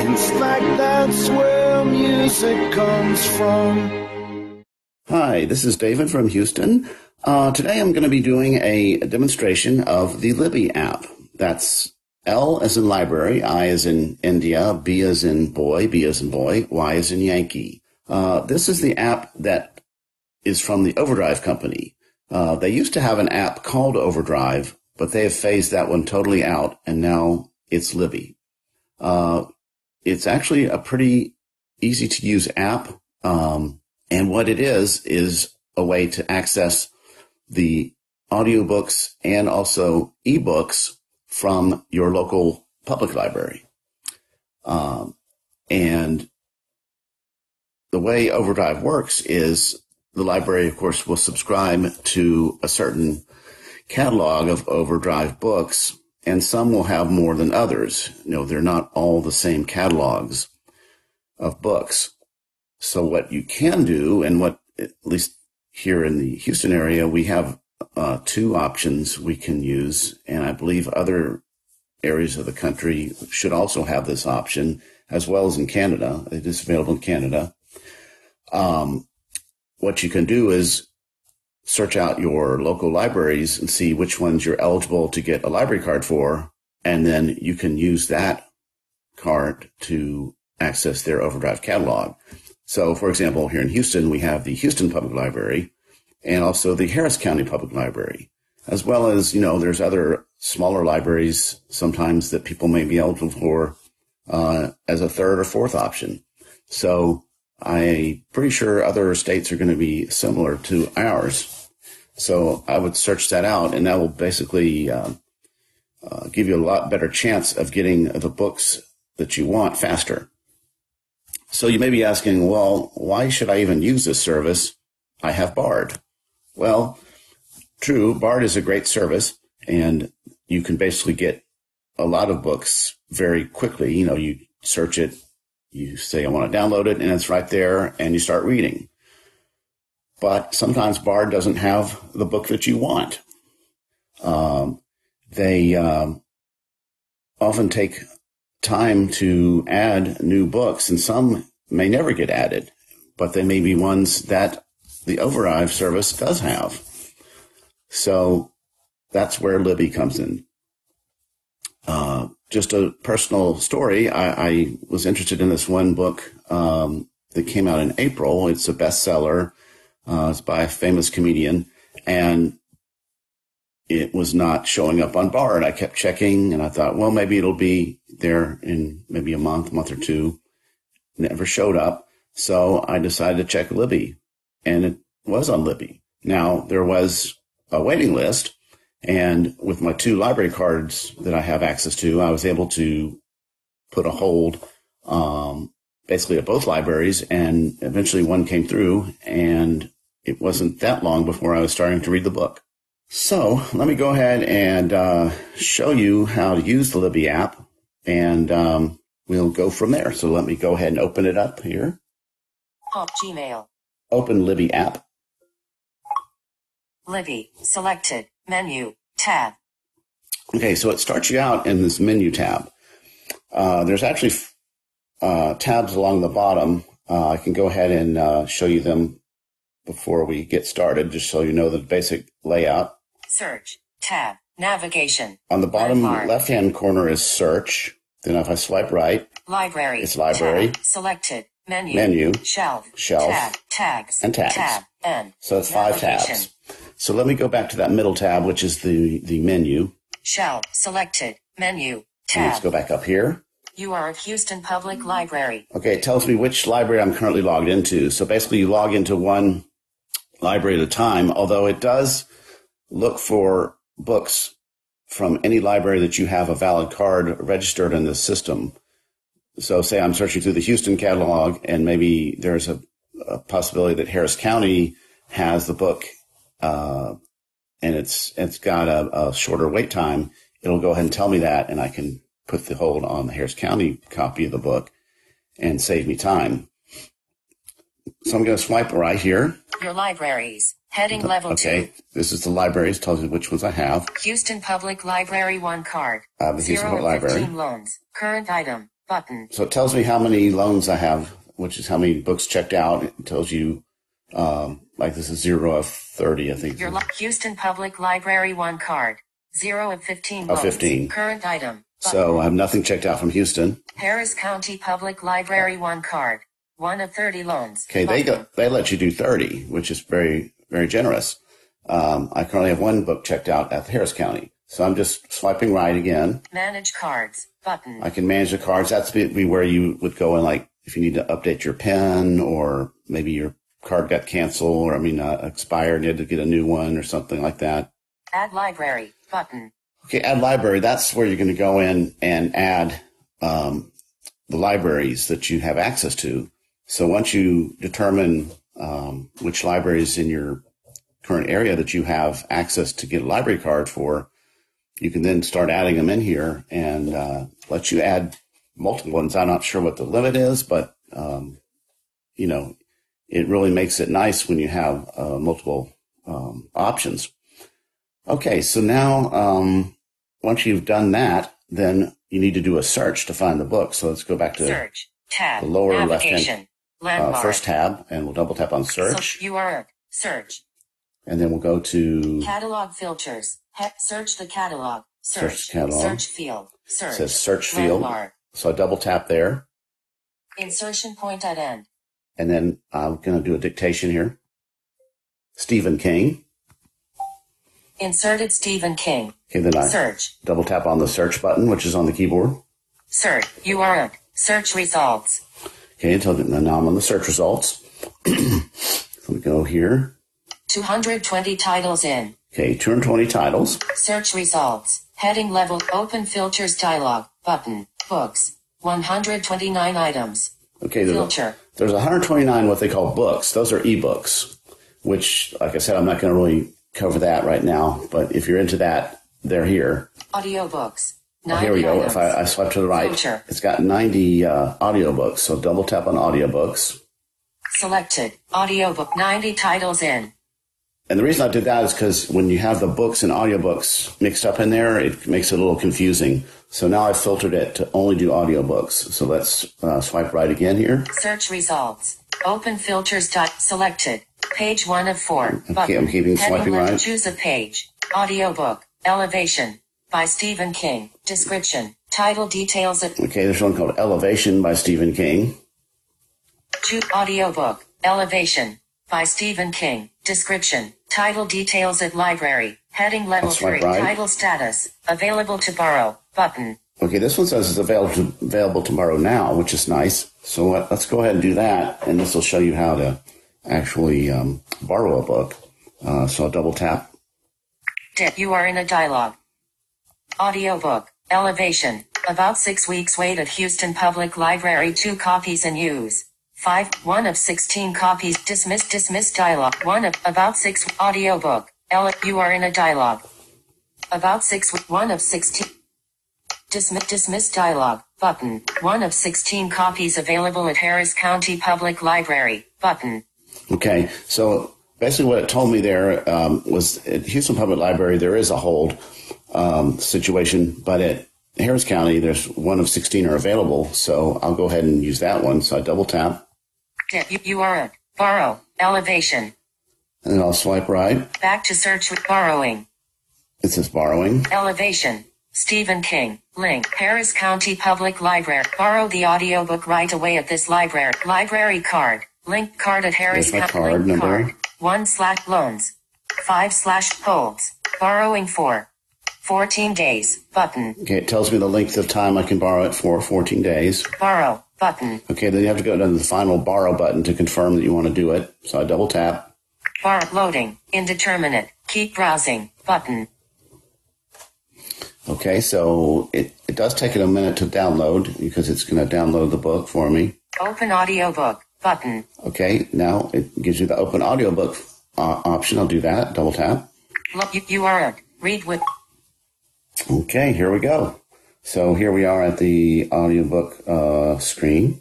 In fact, that's where music comes from. Hi, this is David from Houston. Today I'm going to be doing a demonstration of the Libby app. That's L as in library, I as in India, B as in boy, B as in boy, Y as in Yankee. This is the app that is from the Overdrive company. They used to have an app called Overdrive, but they have phased that one totally out, and now it's Libby. It's actually a pretty easy to use app, and what it is a way to access the audiobooks and also ebooks from your local public library. And the way Overdrive works is the library, of course, will subscribe to a certain catalog of Overdrive books, and some will have more than others. You know, they're not all the same catalogs of books. So what you can do, and what at least here in the Houston area, we have two options we can use, and I believe other areas of the country should also have this option, as well as in Canada. It is available in Canada. What you can do is search out your local libraries and see which ones you're eligible to get a library card for, and then you can use that card to access their Overdrive catalog. So, for example, here in Houston, we have the Houston Public Library and also the Harris County Public Library, as well as, you know, there's other smaller libraries sometimes that people may be eligible for as a third or fourth option. So I'm pretty sure other states are going to be similar to ours. So I would search that out, and that will basically give you a lot better chance of getting the books that you want faster. So you may be asking, well, why should I even use this service? I have Bard. Well, true, Bard is a great service, and you can basically get a lot of books very quickly. You know, you search it, you say, I want to download it, and it's right there, and you start reading. But sometimes Bard doesn't have the book that you want. They often take time to add new books, and some may never get added, but they may be ones that the Overdrive service does have. So that's where Libby comes in. Just a personal story. I was interested in this one book that came out in April. It's a bestseller. It's by a famous comedian, and it was not showing up on Bard. I kept checking, and I thought, well, maybe it'll be there in maybe a month or two. Never showed up. So I decided to check Libby, and it was on Libby. Now, there was a waiting list, and with my 2 library cards that I have access to, I was able to put a hold basically at both libraries, and eventually one came through, and it wasn't that long before I was starting to read the book. So let me go ahead and show you how to use the Libby app, and we'll go from there. So let me go ahead and open it up here. Pop Gmail. Open Libby app. Libby. Selected. Menu. Tab. Okay, so it starts you out in this menu tab. There's actually tabs along the bottom. I can go ahead and show you them before we get started, just so you know the basic layout. Search. Tab. Navigation. On the bottom Landmark. left-hand corner is search. Then if I swipe right, Library. it's library. Tab. Selected. Menu. Shelf. Tab. Tags. And tags. Tab. N. So it's 5 Navigation. tabs. So let me go back to that middle tab, which is the menu. Shelf. Selected. Menu. And let's Tab. go back up here. You are at Houston Public Library. Okay, it tells me which library I'm currently logged into. So basically you log into one library at a time, although it does look for books from any library that you have a valid card registered in the system. So say I'm searching through the Houston catalog and maybe there's a possibility that Harris County has the book and it's got a shorter wait time. It'll go ahead and tell me that, and I can put the hold on the Harris County copy of the book and save me time. So I'm going to swipe right here. Your libraries. Heading level 2. Okay, this is the libraries. Tells me which ones I have. Houston Public Library 1 card. I have the Houston 0 Public of Library. 15 loans. Current item. Button. So it tells me how many loans I have, which is how many books checked out. It tells you, like this is 0 of 30, I think. Your Houston Public Library 1 card. 0 of 15 loans. Of 15. Current item. Button. So I have nothing checked out from Houston. Harris County Public Library 1 card. 1 of 30 loans. Okay, they let you do 30, which is very, very generous. I currently have 1 book checked out at Harris County. So I'm just swiping right again. Manage cards. Button. I can manage the cards. That's be where you would go and like if you need to update your PIN or maybe your card got canceled or expired and you had to get a new one or something like that. Add library. Button. Okay, add library. That's where you're going to go in and add the libraries that you have access to. So once you determine which libraries in your current area that you have access to get a library card for, you can then start adding them in here and let you add multiple ones. I'm not sure what the limit is, but, it really makes it nice when you have multiple options. Okay, so now once you've done that, then you need to do a search to find the book. So let's go back to Search. Tab. the lower Navigation. left-hand first tab, and we'll double tap on search. So URL. Search. And then we'll go to Catalog filters. Search the catalog. Search catalog. Search field. Search. It says search field. Landmark. So I double tap there. Insertion point at end. And then I'm going to do a dictation here. Stephen King. Inserted Stephen King. Okay, then I Search. double tap on the search button, which is on the keyboard. Search. URL. Search results. Okay, until now I'm on the search results. So we go here. 220 titles in. Okay, 220 titles. Search results. Heading level. Open filters dialog. Button. Books. 129 items. Okay, Filter. there's 129 what they call books. Those are ebooks, which, like I said, I'm not going to really cover that right now. But if you're into that, they're here. Audiobooks. Oh, here we go. Items. If I swipe to the right, Filter. it's got 90 audiobooks. So double tap on audiobooks. Selected. Audiobook. 90 titles in. And the reason I did that is because when you have the books and audiobooks mixed up in there, it makes it a little confusing. So now I've filtered it to only do audiobooks. So let's swipe right again here. Search results. Open filters. Selected. Page 1 of 4. Okay, I'm keeping Heading swiping left. right. Choose a page. Audiobook. Elevation. By Stephen King. Description. Title details of Okay, there's one called Elevation by Stephen King. Audiobook. Elevation. By Stephen King. Description. Title details at library. Heading level I'll swipe 3. right. Title status. Available to borrow. Button. Okay, this one says it's available tomorrow now, which is nice. So let's go ahead and do that, and this will show you how to actually borrow a book. So I'll double tap. You are in a dialogue. Audiobook. Elevation. About 6 weeks wait at Houston Public Library. 2 copies in use. 1 of 16 copies. Dismiss dialogue. About 6. Audiobook. You are in a dialogue. About 6. 1 of 16. Dismiss dialogue. Button. 1 of 16 copies available at Harris County Public Library. Button. Okay, so basically what it told me there was at Houston Public Library there is a hold situation, but at Harris County there's 1 of 16 are available, so I'll go ahead and use that one. So I double tap. You are at borrow. Elevation. And then I'll swipe right. Back to search with borrowing. It says borrowing. Elevation. Stephen King. Link. Harris County Public Library. Borrow the audiobook right away at this library. Library card. Link card at Harris There's my County. card number. 1/loans. 5/holds. Borrowing for 14 days. Button. Okay, it tells me the length of time I can borrow it for 14 days. Borrow. Button. Okay, then you have to go to the final borrow button to confirm that you want to do it. So I double tap. Loading. Indeterminate. Keep browsing. Button. Okay, so it does take it a minute to download because it's going to download the book for me. Open audiobook. Button. Okay, now it gives you the open audiobook option. I'll do that. Double tap. You are it. Read with. Okay, here we go. So here we are at the audiobook screen.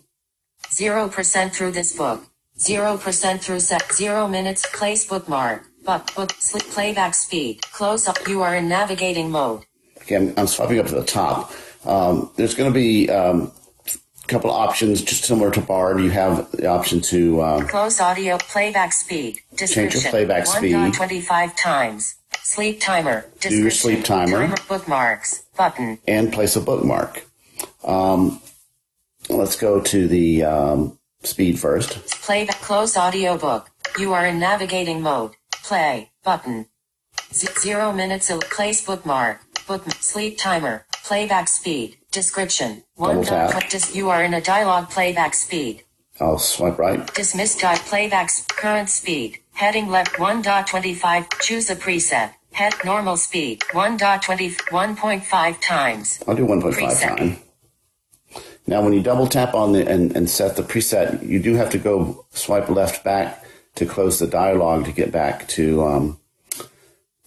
0% through this book. 0% through 0 minutes. Place bookmark. Playback speed. Close up. You are in navigating mode. Okay, I'm swiping up to the top. There's going to be a couple of options, just similar to Bard. You have the option to close audio. Playback speed. Change your playback speed. 1.25 times. Sleep timer. Do your sleep timer. Bookmarks. Button. And place a bookmark. Let's go to the speed first. Playback. Close audiobook. You are in navigating mode. Play. Button. 0 minutes. Place bookmark. Sleep timer. Playback speed. Description. Double tap. You are in a dialogue. Playback speed. I'll swipe right. Dismiss playback. Current speed. Heading left 1.25. Choose a preset. Head normal speed. 1.5 times. I'll do 1.5 time. Now, when you double tap on the and set the preset, you do have to go swipe left back to close the dialogue to get back to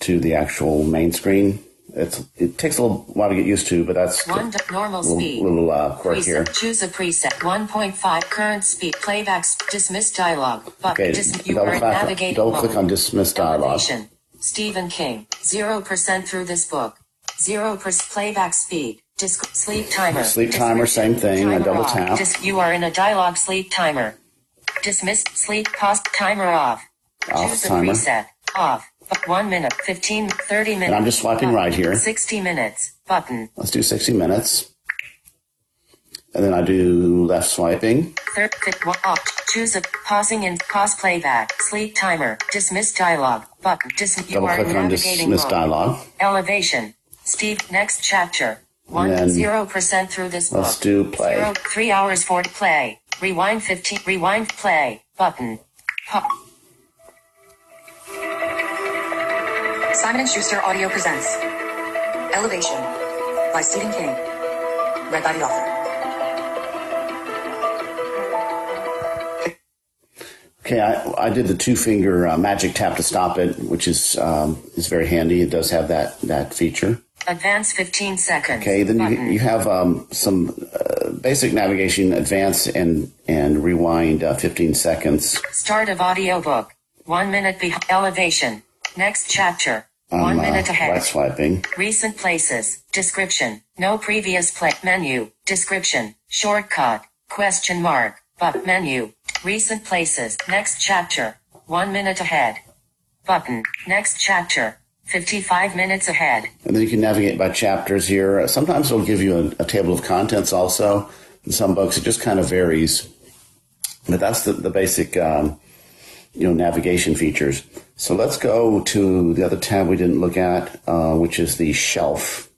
the actual main screen. It takes a little while to get used to, but that's normal speed. Little quirk here. Choose a preset. 1.5 current speed. Playback. Dismiss dialogue. Okay. Double click on dismiss dialogue. Elevation. Stephen King. 0% through this book. 0% playback speed. Sleep timer. Sleep timer, same thing. I double tap. You are in a dialogue. Sleep timer. Dismiss. Sleep cost. Timer off. Choose a timer. preset. Off. 1 minute. 15. 30 minutes. And I'm just swiping right here. 60 minutes. Button. Let's do 60 minutes. And then I do left swiping. Choose a pausing and pause playback. Sleep timer. Dismiss dialogue. Button. Double click on dismiss dialogue. Elevation. Steve. Next chapter. 0% through this book. Let's do play. 3 hours for play. Rewind 15. Rewind play. Button. Simon & Schuster Audio presents Elevation by Stephen King. Read by the author. Okay, I did the 2-finger magic tap to stop it, which is very handy. It does have that feature. Advance 15 seconds. Okay, then you have some basic navigation, advance and rewind 15 seconds. Start of audiobook. 1 minute elevation. Next chapter. 1 minute ahead. Right swiping. Recent places. Description. No previous play. Menu. Description. Shortcut. Question mark. Menu. Recent places. Next chapter. 1 minute ahead. Button. Next chapter. 55 minutes ahead. And then you can navigate by chapters here. Sometimes it'll give you a table of contents also. In some books, it just kind of varies. But that's the basic, navigation features. So let's go to the other tab we didn't look at, which is the shelf.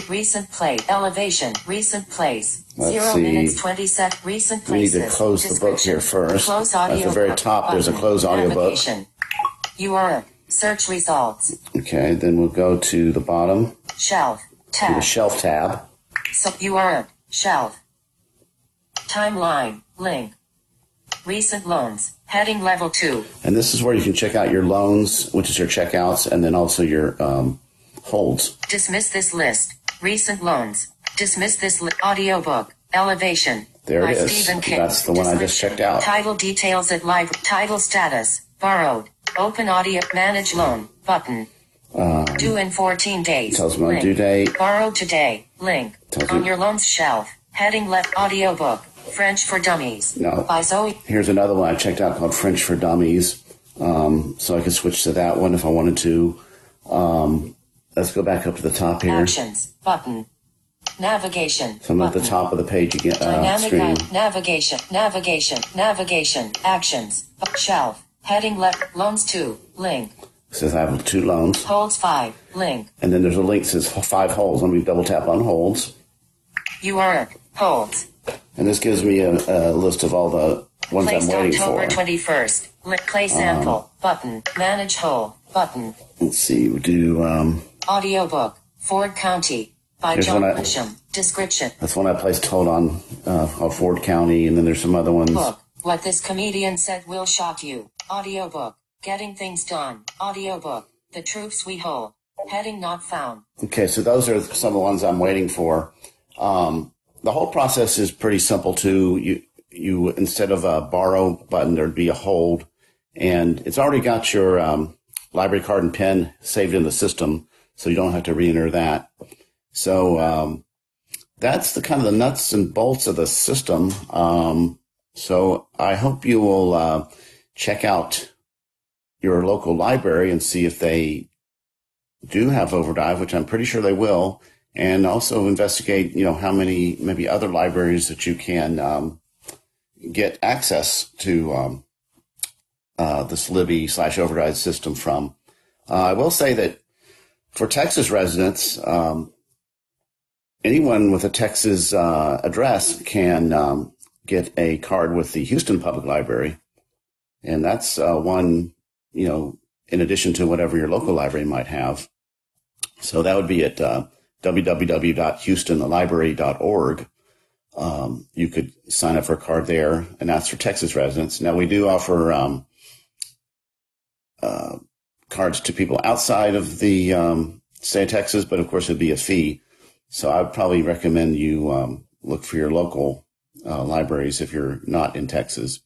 Recent play. Elevation. Recent plays. Let's 0 see. minutes 20 seconds. Recent We need places. to close the book here first. Close At audio the very top, there's a close audiobook. Navigation. URL. Search results. Okay, then we'll go to the bottom. Shelf. To Tab. the shelf tab. So URL. Shelf. Timeline. Link. Recent loans. Heading level 2. And this is where you can check out your loans, which is your checkouts, and then also your holds. Dismiss this list. Recent loans. Dismiss this audiobook. Elevation. There by it is. Stephen King. That's the one I just checked out. Title details at live. Title status. Borrowed. Open audio. Manage loan. Button. Due in 14 days. Tells me my Link. due date. Borrowed today. Link. Tells On me- your loans shelf. Heading left. Audiobook. French for Dummies. No. By Zoe. Here's another one I checked out called French for Dummies. So I could switch to that one if I wanted to. let's go back up to the top here. Actions button. Navigation. So I'm at the top of the page again. Screen. Navigation. Actions. Shelf. Heading left. Loans 2. Link. It says I have 2 loans. Holds 5. Link. And then there's a link that says 5 holds. Let me double tap on holds. You are holds. And this gives me a list of all the ones Placed I'm waiting October for. 21st. Play sample. Button. Manage whole. Button. Let's see. We'll do Audiobook. Ford County. By Here's John one Grisham. Description. that's one I placed hold on Ford County, and then there's some other ones. Book. What this comedian said will shock you. Audiobook. Getting Things Done. Audiobook. The Truths We Hold. Heading not found. Okay, so those are some of the ones I'm waiting for. The whole process is pretty simple too. You instead of a borrow button, there'd be a hold, and it's already got your library card and pen saved in the system, so you don't have to re-enter that. So that's the kind of the nuts and bolts of the system. So I hope you will check out your local library and see if they do have Overdrive, which I'm pretty sure they will, and also investigate, how many maybe other libraries that you can get access to this Libby/Overdrive system from. I will say that for Texas residents, anyone with a Texas address can get a card with the Houston Public Library, and that's one, in addition to whatever your local library might have. So that would be at www.houstonlibrary.org. You could sign up for a card there, and that's for Texas residents. Now, we do offer cards to people outside of the state of Texas, but of course it'd be a fee. So I would probably recommend you look for your local libraries if you're not in Texas.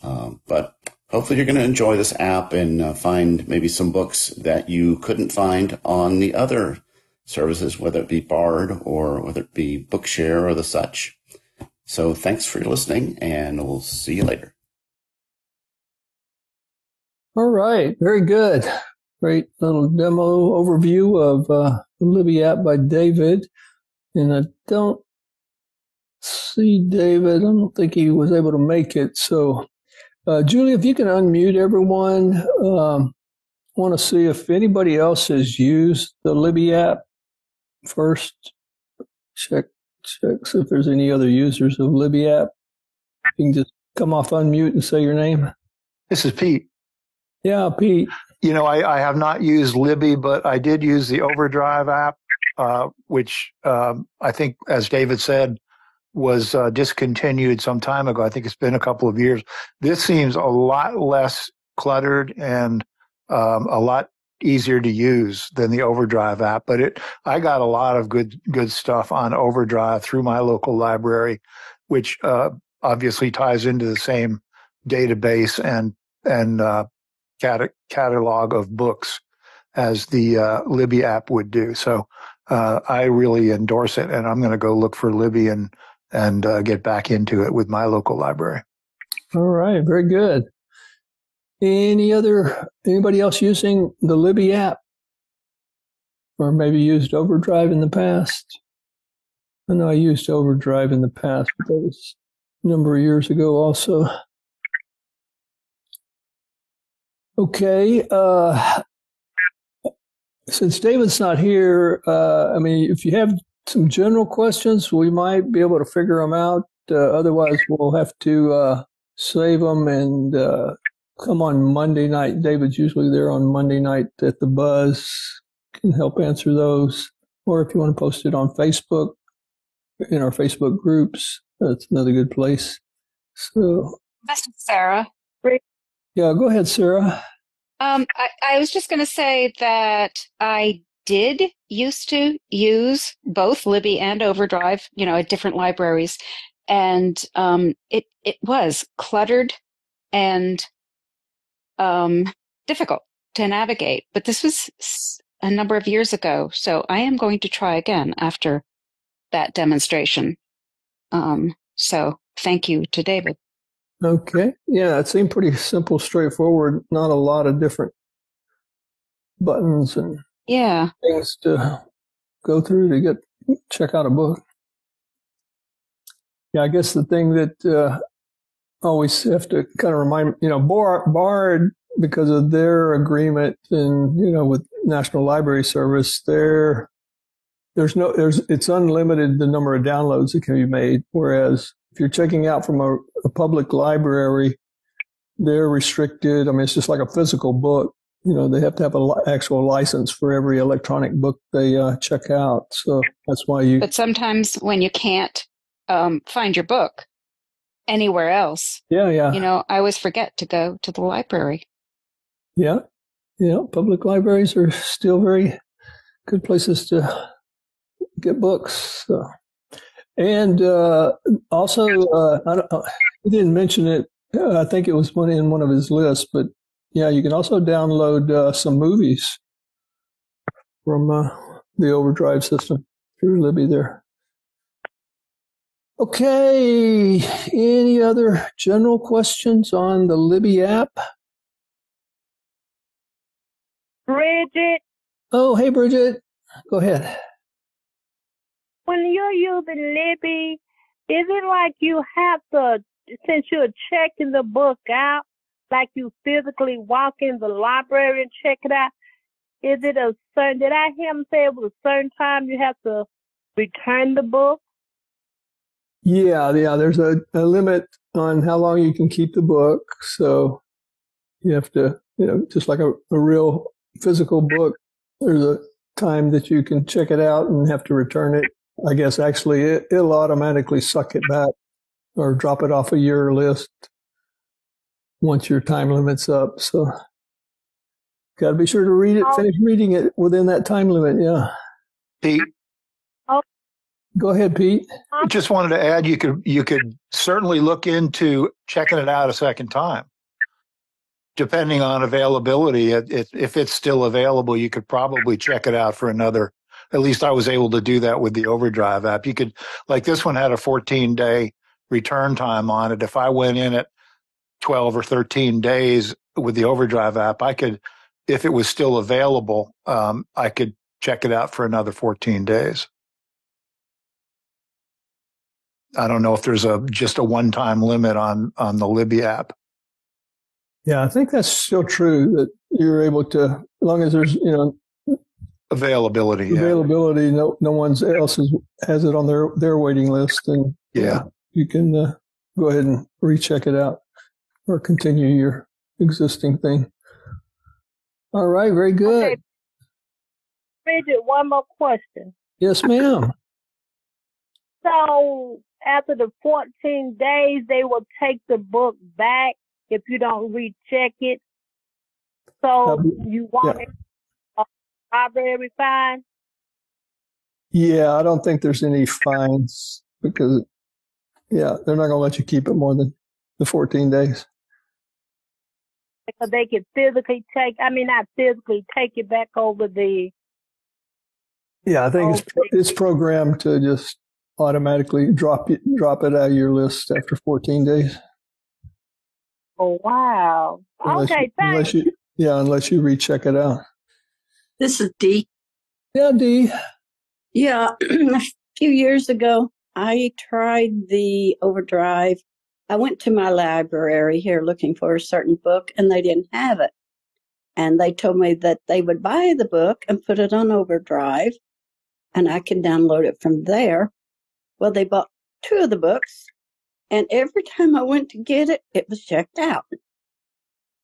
But hopefully you're going to enjoy this app and find maybe some books that you couldn't find on the other services, whether it be Bard or whether it be Bookshare or the such. So thanks for listening, and we'll see you later. All right. Very good. Great little demo overview of the Libby app by David. And I don't see David. I don't think he was able to make it. So, Julie, if you can unmute everyone, want to see if anybody else has used the Libby app first. Check see if there's any other users of Libby app. You can just come off unmute and say your name. This is Pete. Yeah, Pete. I have not used Libby, but I did use the Overdrive app, which I think, as David said, was discontinued some time ago. I think it's been a couple of years. This seems a lot less cluttered and a lot easier to use than the Overdrive app. But I got a lot of good stuff on Overdrive through my local library, which obviously ties into the same database and catalog of books as the Libby app would do. So I really endorse it, and I'm going to go look for Libby and get back into it with my local library. All right, very good. Anybody else using the Libby app, or maybe used Overdrive in the past? I know I used Overdrive in the past, but that was a number of years ago also. Okay. Since David's not here, if you have some general questions, we might be able to figure them out. Otherwise, we'll have to save them and come on Monday night. David's usually there on Monday night at the Buzz, can help answer those. Or if you want to post it on Facebook, in our Facebook groups, that's another good place. So, this is Sarah. Yeah, go ahead, Sarah. I was just going to say that I did used to use both Libby and Overdrive, at different libraries. And it was cluttered and difficult to navigate. But this was a number of years ago. So I am going to try again after that demonstration. So thank you to David. Okay. Yeah, it seemed pretty simple, straightforward. Not a lot of different buttons and Yeah. things to go through to check out a book. Yeah, I guess the thing that always have to kind of remind, Bard, because of their agreement and, with National Library Service, it's unlimited the number of downloads that can be made. Whereas if you're checking out from a public library, they're restricted. I mean, it's just like a physical book. They have to have an actual license for every electronic book they check out. So that's why But sometimes when you can't find your book anywhere else, yeah. I always forget to go to the library. Yeah. Public libraries are still very good places to get books. So. And also, he didn't mention it. I think it was in one of his lists, but yeah, you can also download some movies from the Overdrive system through Libby there. Okay, any other general questions on the Libby app? Bridget. Oh, hey, Bridget. Go ahead. When you're using Libby, is it like you have to, since you're checking the book out, like you physically walk in the library and check it out? Is it did I hear him say it was a certain time you have to return the book? Yeah, there's a limit on how long you can keep the book. So you have to, just like a real physical book, there's a time that you can check it out and have to return it. I guess actually it'll automatically suck it back or drop it off of your list once your time limit's up. So got to be sure to finish reading it within that time limit. Yeah. Pete. Go ahead, Pete. Just wanted to add, you could certainly look into checking it out a second time, depending on availability. If it's still available, you could probably check it out for another. At least I was able to do that with the Overdrive app. You could, like this one had a 14-day return time on it. If I went in at 12 or 13 days with the Overdrive app, I could, if it was still available, I could check it out for another 14 days. I don't know if there's just a one-time limit on the Libby app. Yeah, I think that's still true, that you're able to, as long as there's, availability. No one else has it on their waiting list, and you can go ahead and recheck it out or continue your existing thing. All right, very good. Okay. Bridget, one more question. Yes, ma'am. So after the 14 days, they will take the book back if you don't recheck it. So you want it library fine? Yeah, I don't think there's any fines because, they're not going to let you keep it more than the 14 days. Because they can not physically take it back over the... Yeah, I think it's programmed to just automatically drop it out of your list after 14 days. Oh, wow. Unless you recheck it out. This is Dee. Yeah, Dee. Yeah, a few years ago, I tried the Overdrive. I went to my library here looking for a certain book, and they didn't have it. And they told me that they would buy the book and put it on Overdrive, and I could download it from there. Well, they bought 2 of the books, and every time I went to get it, it was checked out.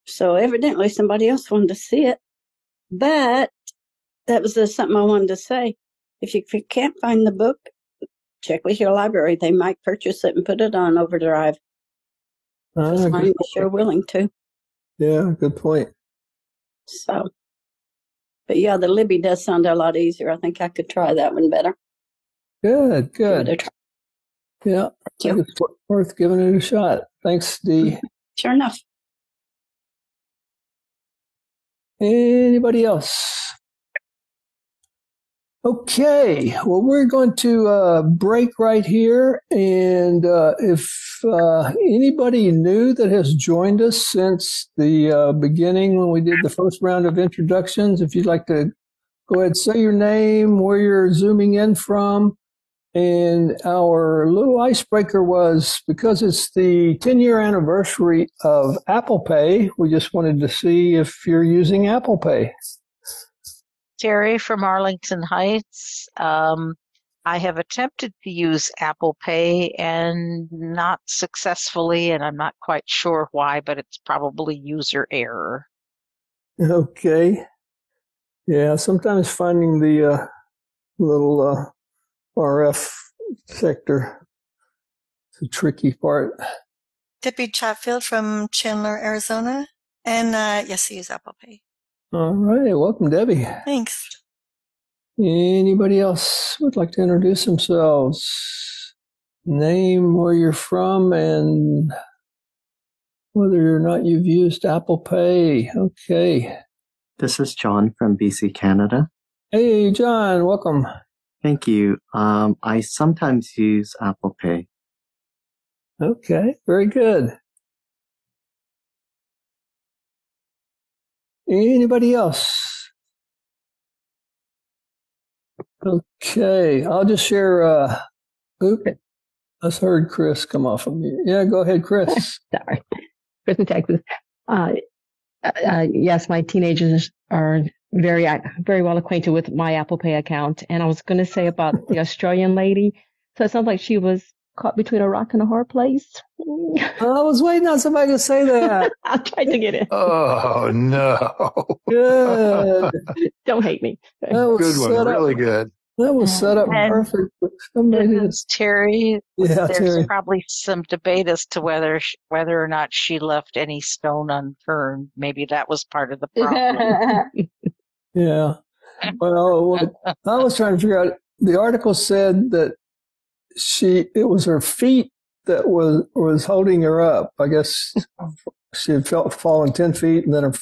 So evidently somebody else wanted to see it. But that was something I wanted to say. If you can't find the book, check with your library. They might purchase it and put it on Overdrive. I'm sure willing to. Yeah, good point. So, but yeah, the Libby does sound a lot easier. I think I could try that one better. Good. Yeah, I think it's worth giving it a shot. Thanks, Dee. Sure enough. Anybody else? Okay, well, we're going to break right here. And if anybody new that has joined us since the beginning when we did the first round of introductions, if you'd like to go ahead, say your name, where you're zooming in from. And our little icebreaker was, because it's the 10-year anniversary of Apple Pay, we just wanted to see if you're using Apple Pay. Terry from Arlington Heights. I have attempted to use Apple Pay and not successfully, and I'm not quite sure why, but it's probably user error. Okay. Yeah, sometimes finding the little RF sector is a tricky part. Debbie Chatfield from Chandler, Arizona. And yes, I use Apple Pay. All right. Welcome, Debbie. Thanks. Anybody else would like to introduce themselves? Name, where you're from, and whether or not you've used Apple Pay. Okay. This is John from BC, Canada. Hey, John. Welcome. Thank you. I sometimes use Apple Pay. Okay. Very good. Anybody else? Okay, I'll just share. I just heard Chris come off of mute. Yeah, go ahead, Chris. Sorry, Chris in Texas. Yes, my teenagers are very well acquainted with my Apple Pay account, and I was going to say about the Australian lady. So it sounds like she was caught between a rock and a hard place. I was waiting on somebody to say that. I tried to get it. Oh, no. Good. Don't hate me. Good one. Really good. That was set up perfect. Terry, Yeah, there's Terry. probably some debate as to whether or not she left any stone unturned. Maybe that was part of the problem. Yeah. Well, what I was trying to figure out, the article said that it was her feet that was holding her up. I guess she had fallen 10 feet, and then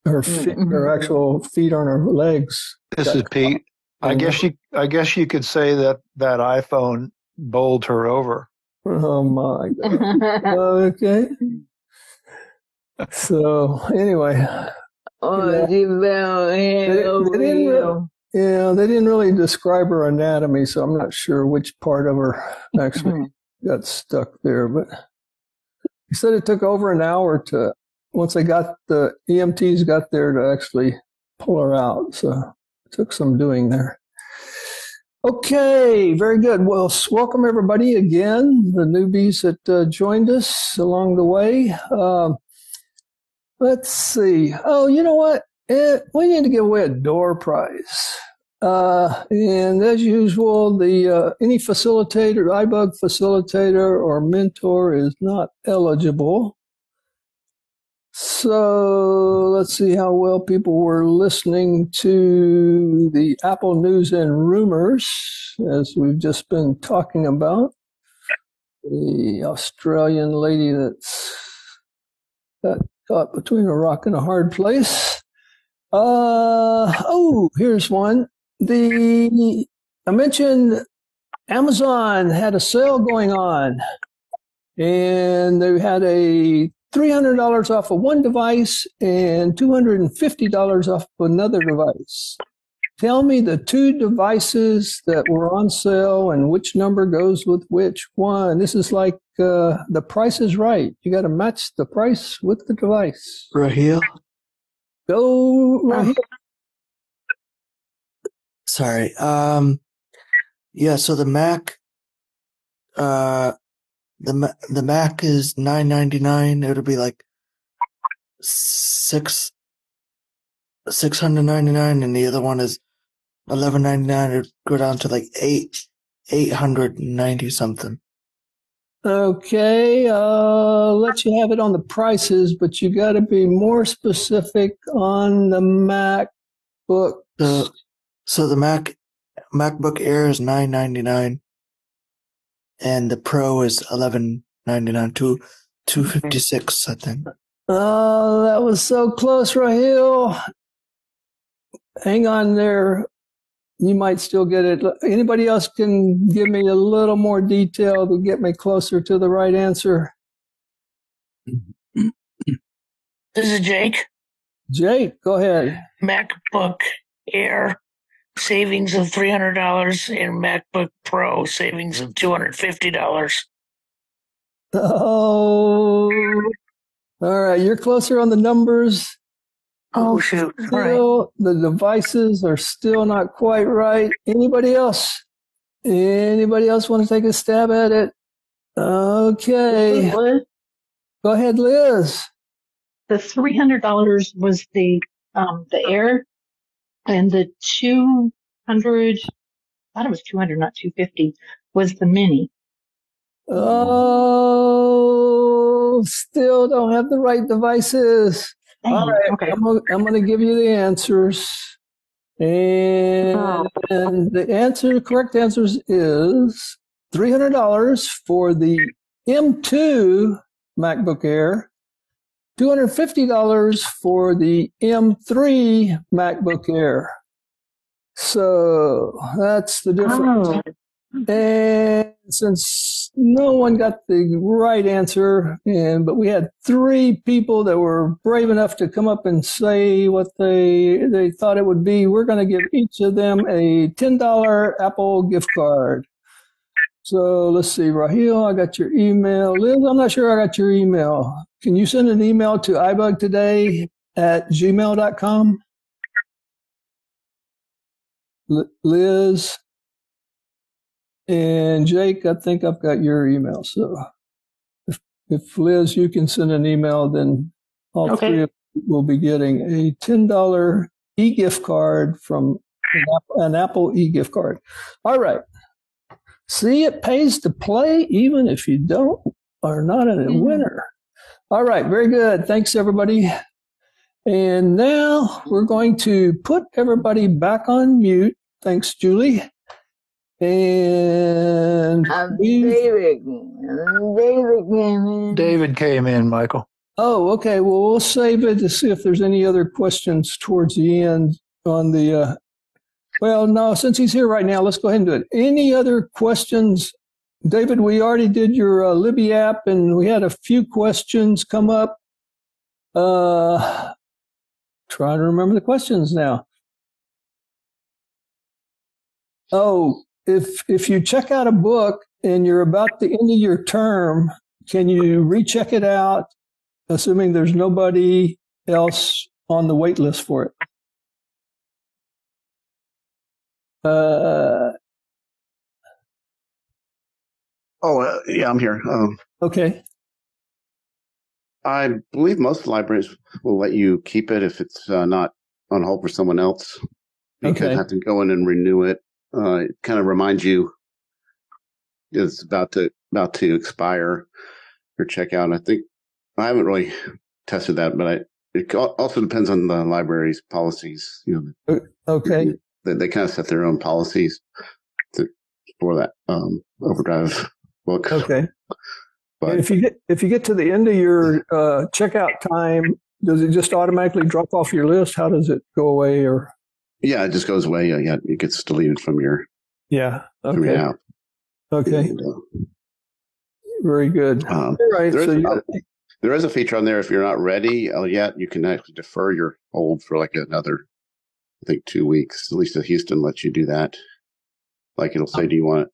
her feet, her actual feet on her legs. This is Pete. I guess you could say that iPhone bowled her over. Oh my God. Okay. So anyway. They didn't really describe her anatomy, so I'm not sure which part of her actually got stuck there. But he said it took over an hour once the EMTs got there to actually pull her out. So it took some doing there. Okay, very good. Well, welcome everybody again, the newbies that joined us along the way. Let's see. Oh, you know what? We need to give away a door prize. And as usual, any facilitator, iBug facilitator or mentor is not eligible. So let's see how well people were listening to the Apple News and Rumors, as we've just been talking about. The Australian lady that's got caught between a rock and a hard place. Here's one. I mentioned Amazon had a sale going on, and they had a $300 off of one device and $250 off of another device. Tell me the two devices that were on sale and which number goes with which one. This is like The Price is Right. You got to match the price with the device. Raheel? Go, Raheel. Sorry. Yeah, so the Mac, the Mac is $999. It'll be like $699, and the other one is $1199. It'll go down to like $890 something. Okay, I'll let you have it on the prices, but you got to be more specific on the MacBook. So the MacBook Air is $999, and the Pro is $1199, $256, I think. Oh, that was so close, Raheel. Hang on there. You might still get it. Anybody else can give me a little more detail to get me closer to the right answer? This is Jake. Jake, go ahead. MacBook Air savings of $300 in MacBook Pro, savings of $250. Oh, all right. You're closer on the numbers. Oh, shoot. All right. Still, the devices are still not quite right. Anybody else? Anybody else want to take a stab at it? Okay. Go ahead, Liz. The $300 was the Air, and the 200, I thought it was 200, not 250, was the Mini. Oh, still don't have the right devices. Dang, all right, okay. I'm going to give you the answers. And the correct answers is $300 for the M2 MacBook Air, $250 for the M3 MacBook Air. So that's the difference. Oh. And since no one got the right answer, but we had 3 people that were brave enough to come up and say what they thought it would be, we're going to give each of them a $10 Apple gift card. So let's see, Raheel, I got your email. Liz, I'm not sure I got your email. Can you send an email to ibugtoday@gmail.com? Liz and Jake, I think I've got your email. So if Liz, you can send an email, then all 3 of you will be getting a $10 e-gift card from an Apple e-gift card. All right. See, it pays to play even if you are not a winner. All right. Very good. Thanks, everybody. And now we're going to put everybody back on mute. Thanks, Julie. And David came in, Michael. Oh, okay. Well, we'll save it to see if there's any other questions towards the end on the, well, no, since he's here right now, let's go ahead and do it. Any other questions? David, we already did your Libby app, and we had a few questions come up. Trying to remember the questions now. Oh, if you check out a book and you're about the end of your term, can you recheck it out, assuming there's nobody else on the wait list for it? Yeah, I'm here. Okay. I believe most libraries will let you keep it if it's not on hold for someone else. You could have to go in and renew it. It kind of reminds you it's about to expire your checkout. I think I haven't really tested that, but it also depends on the library's policies. You know, okay. They kind of set their own policies for that overdrive book. Okay. But if you get to the end of your checkout time, does it just automatically drop off your list? How does it go away? Or yeah, it just goes away. Yeah, it gets deleted from your from your app. Okay. And, very good. All right. There is a feature on there. If you're not ready yet, you can actually defer your hold for like another, I think, 2 weeks. At least the Houston lets you do that. Like it'll say, do you want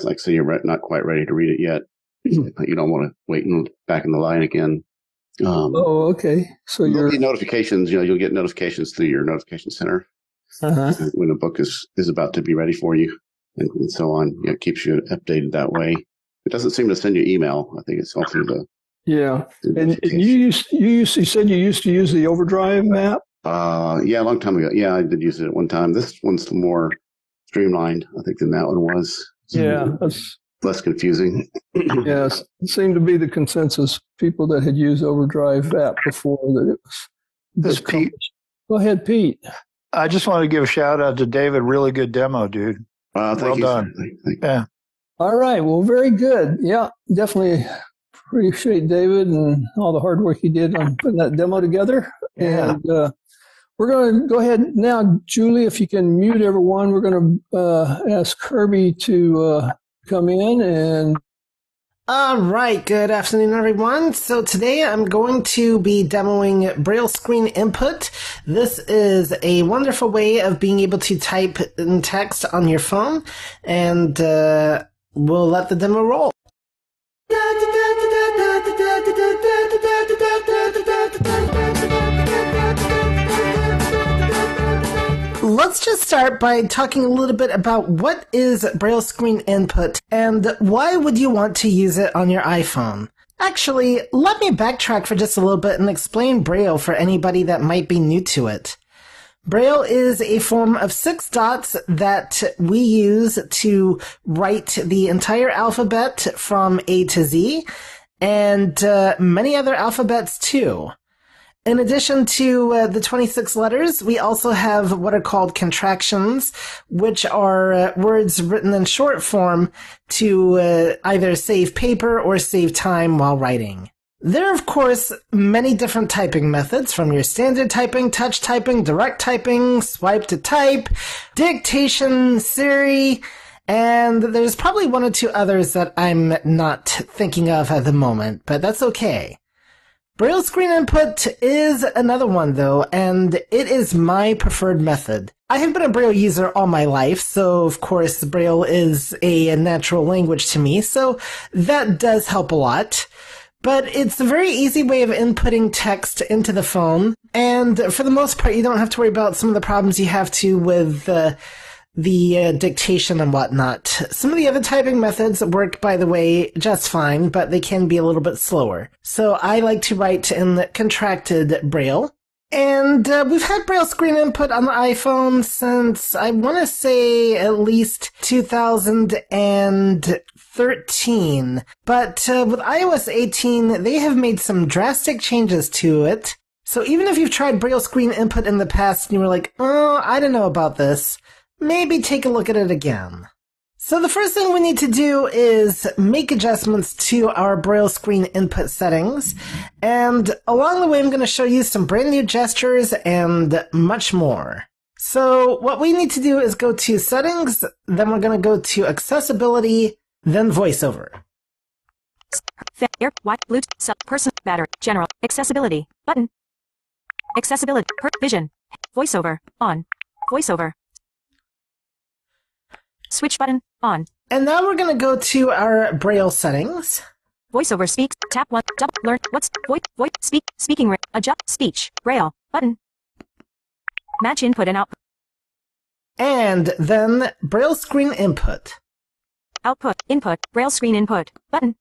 like say you're not quite ready to read it yet, but you don't want to wait back in the line again. Okay. So you'll get notifications. You'll get notifications through your notification center when a book is about to be ready for you, and so on. It keeps you updated that way. It doesn't seem to send you email. I think it's all through the And you said you used to use the Overdrive app. Yeah, a long time ago. Yeah, I did use it at one time. This one's more streamlined, I think, than that one was. That's less confusing. Yes, it seemed to be the consensus. People that had used Overdrive app before that it was. This Pete. Go ahead, Pete. I just want to give a shout out to David. Really good demo, dude. Well done. Yeah. All right. Well, very good. Yeah, definitely appreciate David and all the hard work he did on putting that demo together. Yeah. And we're going to go ahead now, Julie, if you can mute everyone. We're going to ask Kirby to come in, and All right, good afternoon, everyone. So today I'm going to be demoing Braille Screen Input. This is a wonderful way of being able to type in text on your phone, and we'll let the demo roll. Let's just start by talking a little bit about what is Braille Screen Input and why would you want to use it on your iPhone. Actually, let me backtrack for just a little bit and explain Braille for anybody that might be new to it. Braille is a form of 6 dots that we use to write the entire alphabet from A to Z, and many other alphabets too. In addition to the 26 letters, we also have what are called contractions, which are words written in short form to either save paper or save time while writing. There are, of course, many different typing methods, from your standard typing, touch typing, direct typing, swipe to type, dictation, Siri, and there's probably one or two others that I'm not thinking of at the moment, but that's okay. Braille Screen Input is another one, though, and it is my preferred method. I have been a Braille user all my life, so of course Braille is a natural language to me, so that does help a lot. But it's a very easy way of inputting text into the phone, and for the most part you don't have to worry about some of the problems you have to with the dictation and whatnot. Some of the other typing methods work, by the way, just fine, but they can be a little bit slower. So I like to write in contracted Braille. And we've had Braille Screen Input on the iPhone since, I want to say, at least 2013. But with iOS 18, they have made some drastic changes to it. So even if you've tried Braille Screen Input in the past and you were like, oh, I don't know about this, maybe take a look at it again. So the first thing we need to do is make adjustments to our Braille Screen Input settings. And along the way, I'm going to show you some brand new gestures and much more. So what we need to do is go to Settings, then we're going to go to Accessibility, then VoiceOver. Air, white, Bluetooth, person, battery, general, accessibility, button. Accessibility, vision, VoiceOver, on, VoiceOver. Switch button, on. And now we're going to go to our Braille settings. VoiceOver speaks, tap 1, double, learn, what's, voice, speaking, adjust, speech, Braille, button. Match input and output. And then Braille Screen Input. Output, input, Braille Screen Input, button.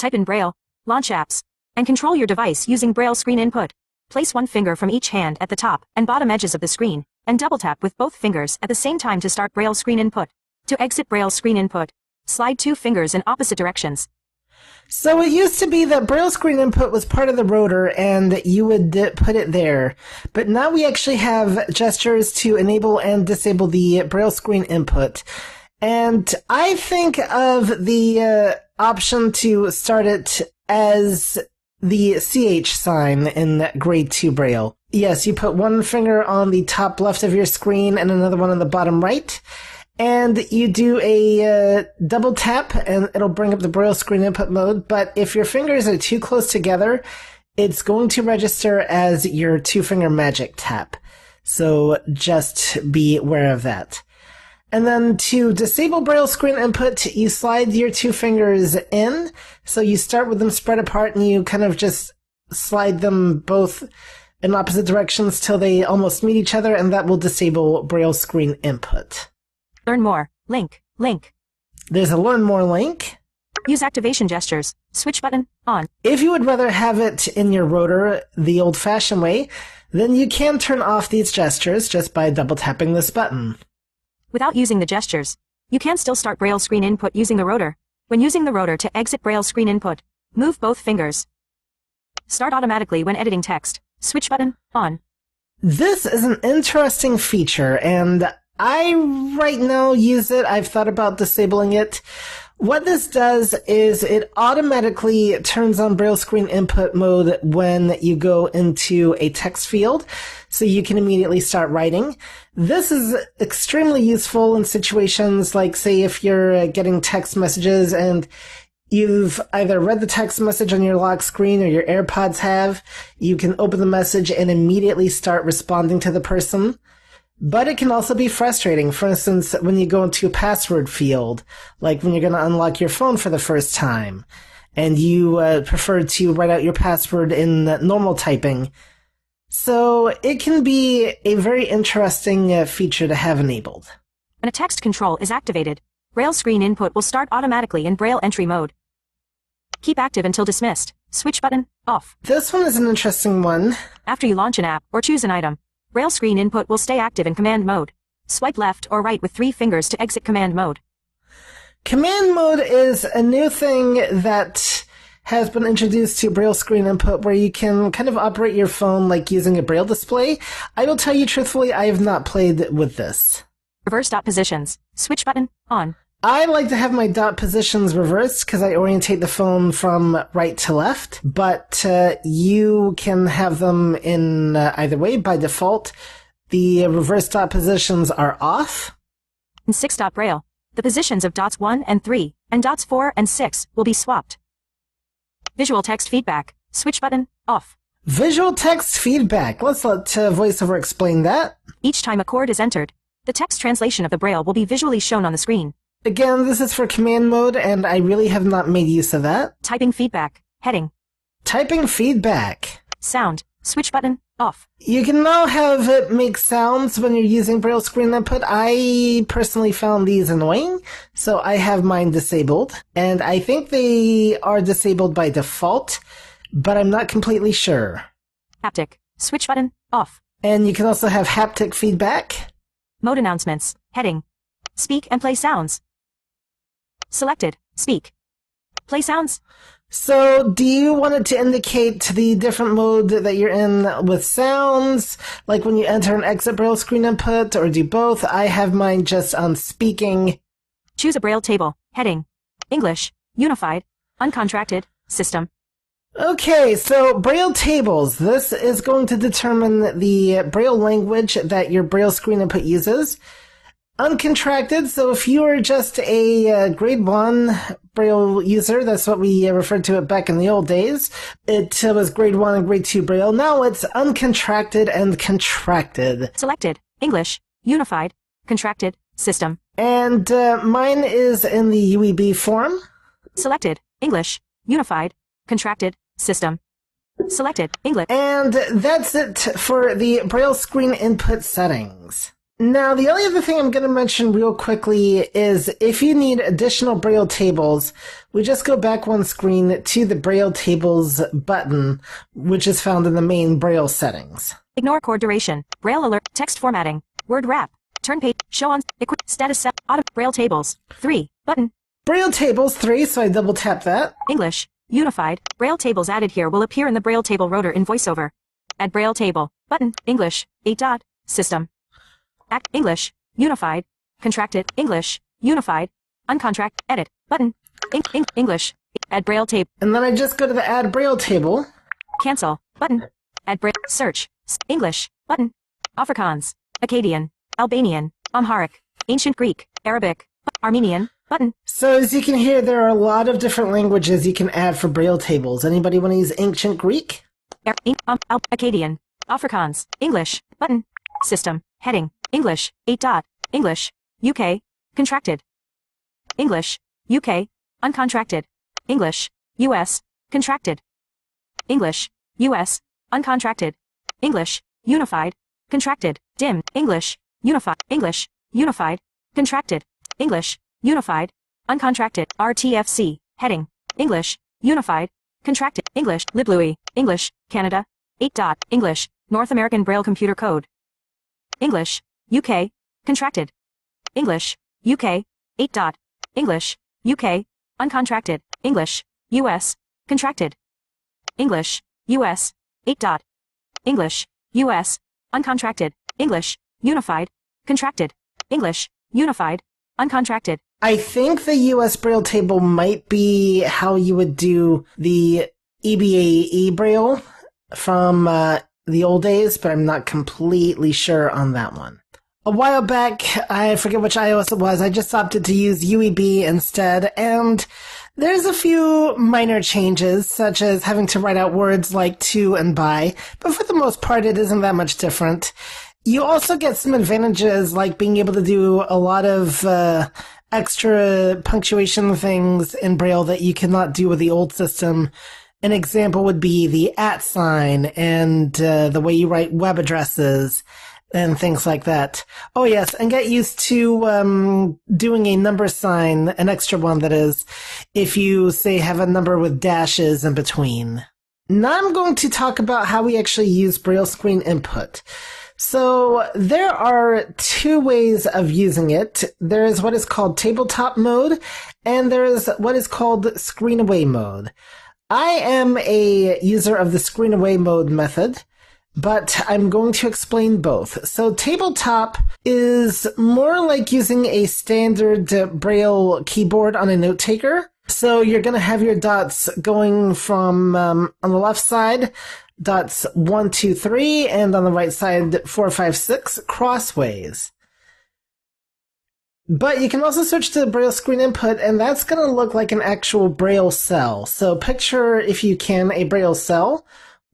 Type in Braille, launch apps, and control your device using Braille Screen Input. Place one finger from each hand at the top and bottom edges of the screen, and double tap with both fingers at the same time to start Braille Screen Input. To exit Braille Screen Input, slide 2 fingers in opposite directions. So it used to be that Braille Screen Input was part of the rotor and you would put it there. But now we actually have gestures to enable and disable the Braille Screen Input. And I think of the option to start it as the CH sign in grade 2 Braille. Yes, you put one finger on the top left of your screen and another one on the bottom right. And you do a double tap, and it'll bring up the Braille Screen Input mode. But if your fingers are too close together, it's going to register as your 2-finger magic tap. So just be aware of that. And then to disable Braille Screen Input, you slide your 2 fingers in. So you start with them spread apart, and you kind of just slide them both in opposite directions till they almost meet each other, and that will disable Braille Screen Input. Learn more. Link. There's a Learn More link. Use activation gestures. Switch button, on. If you would rather have it in your rotor the old-fashioned way, then you can turn off these gestures just by double-tapping this button. Without using the gestures, you can still start Braille Screen Input using the rotor. When using the rotor to exit Braille Screen Input, move both fingers. Start automatically when editing text. Switch button, on. This is an interesting feature, and I right now use it. I've thought about disabling it. What this does is it automatically turns on Braille Screen Input mode when you go into a text field, so you can immediately start writing. This is extremely useful in situations like, say, if you're getting text messages and you've either read the text message on your lock screen or your AirPods have, you can open the message and immediately start responding to the person. But it can also be frustrating. For instance, when you go into a password field, like when you're going to unlock your phone for the first time, and you prefer to write out your password in normal typing. So it can be a very interesting feature to have enabled. When a text control is activated, Braille screen input will start automatically in Braille entry mode. Keep active until dismissed. Switch button, off. This one is an interesting one. After you launch an app or choose an item, Braille screen input will stay active in command mode. Swipe left or right with 3 fingers to exit command mode. Command mode is a new thing that has been introduced to Braille screen input where you can kind of operate your phone like using a Braille display. I will tell you truthfully, I have not played with this. Reverse dot positions. Switch button, on. I like to have my dot positions reversed because I orientate the phone from right to left, but you can have them in either way. By default, the reverse dot positions are off. In 6 dot Braille, the positions of dots 1 and 3 and dots 4 and 6 will be swapped. Visual text feedback. Switch button, off. Visual text feedback. Let's let VoiceOver explain that. Each time a chord is entered, the text translation of the Braille will be visually shown on the screen. Again, this is for command mode, and I really have not made use of that. Typing feedback. Heading. Typing feedback. Sound. Switch button, off. You can now have it make sounds when you're using Braille screen input. I personally found these annoying, so I have mine disabled. And I think they are disabled by default, but I'm not completely sure. Haptic. Switch button, off. And you can also have haptic feedback. Mode announcements. Heading. Speak and play sounds. Selected. Speak. Play sounds. So, do you want it to indicate the different mode that you're in with sounds, like when you enter and exit Braille screen input, or do both? I have mine just on speaking. Choose a Braille table. Heading. English. Unified. Uncontracted. System. Okay, so Braille tables. This is going to determine the Braille language that your Braille screen input uses. Uncontracted, so if you are just a grade 1 Braille user, that's what we referred to it back in the old days. It was grade 1 and grade 2 Braille. Now it's uncontracted and contracted. Selected. English. Unified. Contracted. System. And mine is in the UEB form. Selected. English. Unified. Contracted. System. Selected. English. And that's it for the Braille screen input settings. Now, the only other thing I'm going to mention real quickly is if you need additional Braille tables, we just go back one screen to the Braille tables button, which is found in the main Braille settings. Ignore chord duration, Braille alert, text formatting, word wrap, turn page, show on, status set, auto, Braille tables, 3, button. Braille tables 3, so I double tap that. English, unified, Braille tables added here will appear in the Braille table rotor in VoiceOver. Add Braille table, button, English, 8 dot, system. Act English, unified, contracted, English, unified, uncontract, edit, button, English, add Braille table. And then I just go to the add Braille table. Cancel, button, add Braille, search, English, button, Afrikaans, Akkadian, Albanian, Amharic, Ancient Greek, Arabic, Armenian, button. So as you can hear, there are a lot of different languages you can add for Braille tables. Anybody want to use Ancient Greek? Akkadian, Afrikaans, English, button, system, heading. English, 8 dot, English, UK, contracted. English, UK, uncontracted. English, US, contracted. English, US, uncontracted. English, unified, contracted. Dim, English, unified, English, unified, contracted. English, unified, uncontracted. RTFC, heading. English, unified, contracted. English, LibLouis, English, Canada, 8 dot, English, North American Braille Computer Code. English, UK, contracted. English, UK, 8 dot. English, UK, uncontracted. English, US, contracted. English, US, 8 dot. English, US, uncontracted. English, unified, contracted. English, unified, uncontracted. I think the US Braille table might be how you would do the EBAE Braille from the old days, but I'm not completely sure on that one. A while back, I forget which iOS it was, I just opted to use UEB instead, and There's a few minor changes, such as having to write out words like to and by, but for the most part it isn't that much different. You also get some advantages like being able to do a lot of extra punctuation things in Braille that you cannot do with the old system. An example would be the @ sign and the way you write web addresses and things like that. Oh yes, and get used to doing a number sign, an extra one that is, if you, say, have a number with dashes in between. Now I'm going to talk about how we actually use Braille screen input. So there are two ways of using it. There is what is called tabletop mode, and there is what is called screen away mode. I am a user of the screen away mode method, but I'm going to explain both. So tabletop is more like using a standard Braille keyboard on a note taker. So you're going to have your dots going from, on the left side, dots 1, 2, 3, and on the right side, 4, 5, 6, crossways. But you can also switch to the Braille screen input, and that's going to look like an actual Braille cell. So picture, if you can, a Braille cell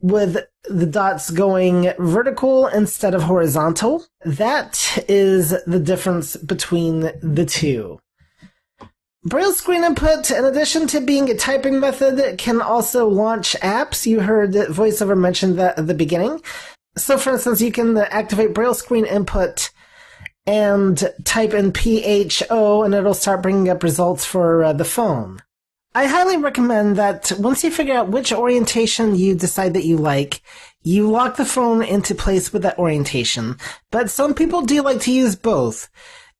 with the dots going vertical instead of horizontal. That is the difference between the two. Braille screen input, in addition to being a typing method, can also launch apps. You heard VoiceOver mention that at the beginning. So, for instance, you can activate Braille screen input and type in PHO, and it'll start bringing up results for the phone. I highly recommend that once you figure out which orientation you decide that you like, you lock the phone into place with that orientation. But some people do like to use both.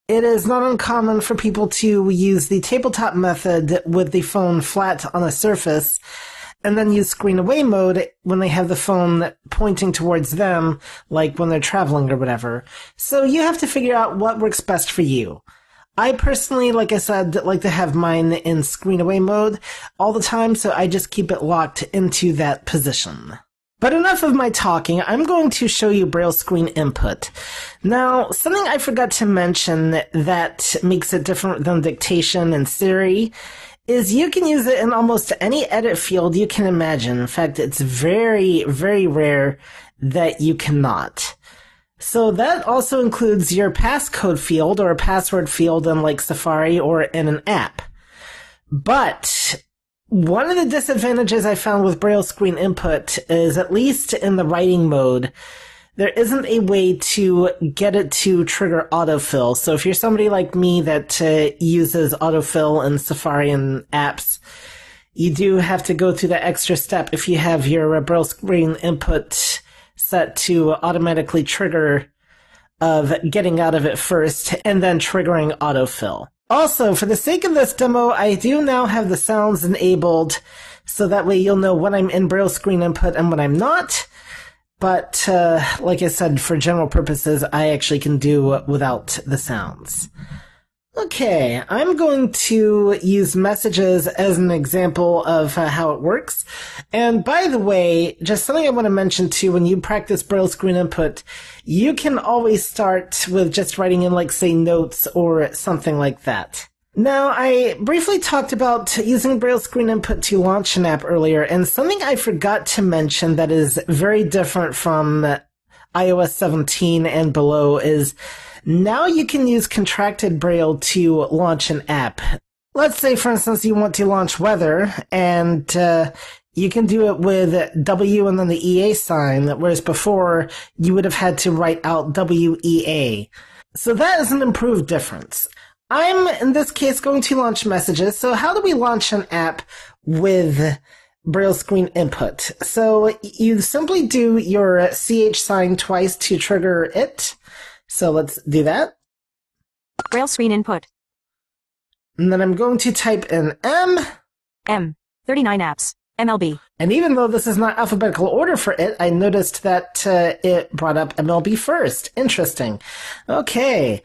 It is not uncommon for people to use the tabletop method with the phone flat on a surface, and then use screen away mode when they have the phone pointing towards them, like when they're traveling or whatever. So you have to figure out what works best for you. I personally, like I said, like to have mine in screen away mode all the time, so I just keep it locked into that position. But enough of my talking, I'm going to show you Braille screen input. Now, something I forgot to mention that makes it different than dictation and Siri is you can use it in almost any edit field you can imagine. In fact, it's very, very rare that you cannot. So that also includes your passcode field or a password field in like Safari or in an app. But one of the disadvantages I found with Braille screen input is, at least in the writing mode, there isn't a way to get it to trigger autofill. So if you're somebody like me that uses autofill in Safari and apps, you do have to go through that extra step if you have your Braille screen input set to automatically trigger of getting out of it first and then triggering autofill. Also, for the sake of this demo, I do now have the sounds enabled, so that way you'll know when I'm in Braille screen input and when I'm not. But, like I said, for general purposes, I actually can do without the sounds. Okay, I'm going to use messages as an example of how it works. And by the way, just something I want to mention too, when you practice Braille screen input, you can always start with just writing in, like, say, notes or something like that. Now, I briefly talked about using Braille screen input to launch an app earlier, and something I forgot to mention that is very different from iOS 17 and below is now you can use contracted Braille to launch an app. Let's say, for instance, you want to launch weather, and you can do it with W and then the EA sign, whereas before you would have had to write out WEA. So that is an improved difference. I'm, in this case, going to launch messages. So how do we launch an app with Braille screen input? So you simply do your CH sign twice to trigger it. So let's do that. Braille screen input. And then I'm going to type in M. 39 apps. MLB. And even though this is not alphabetical order for it, I noticed that it brought up MLB first. Interesting. Okay.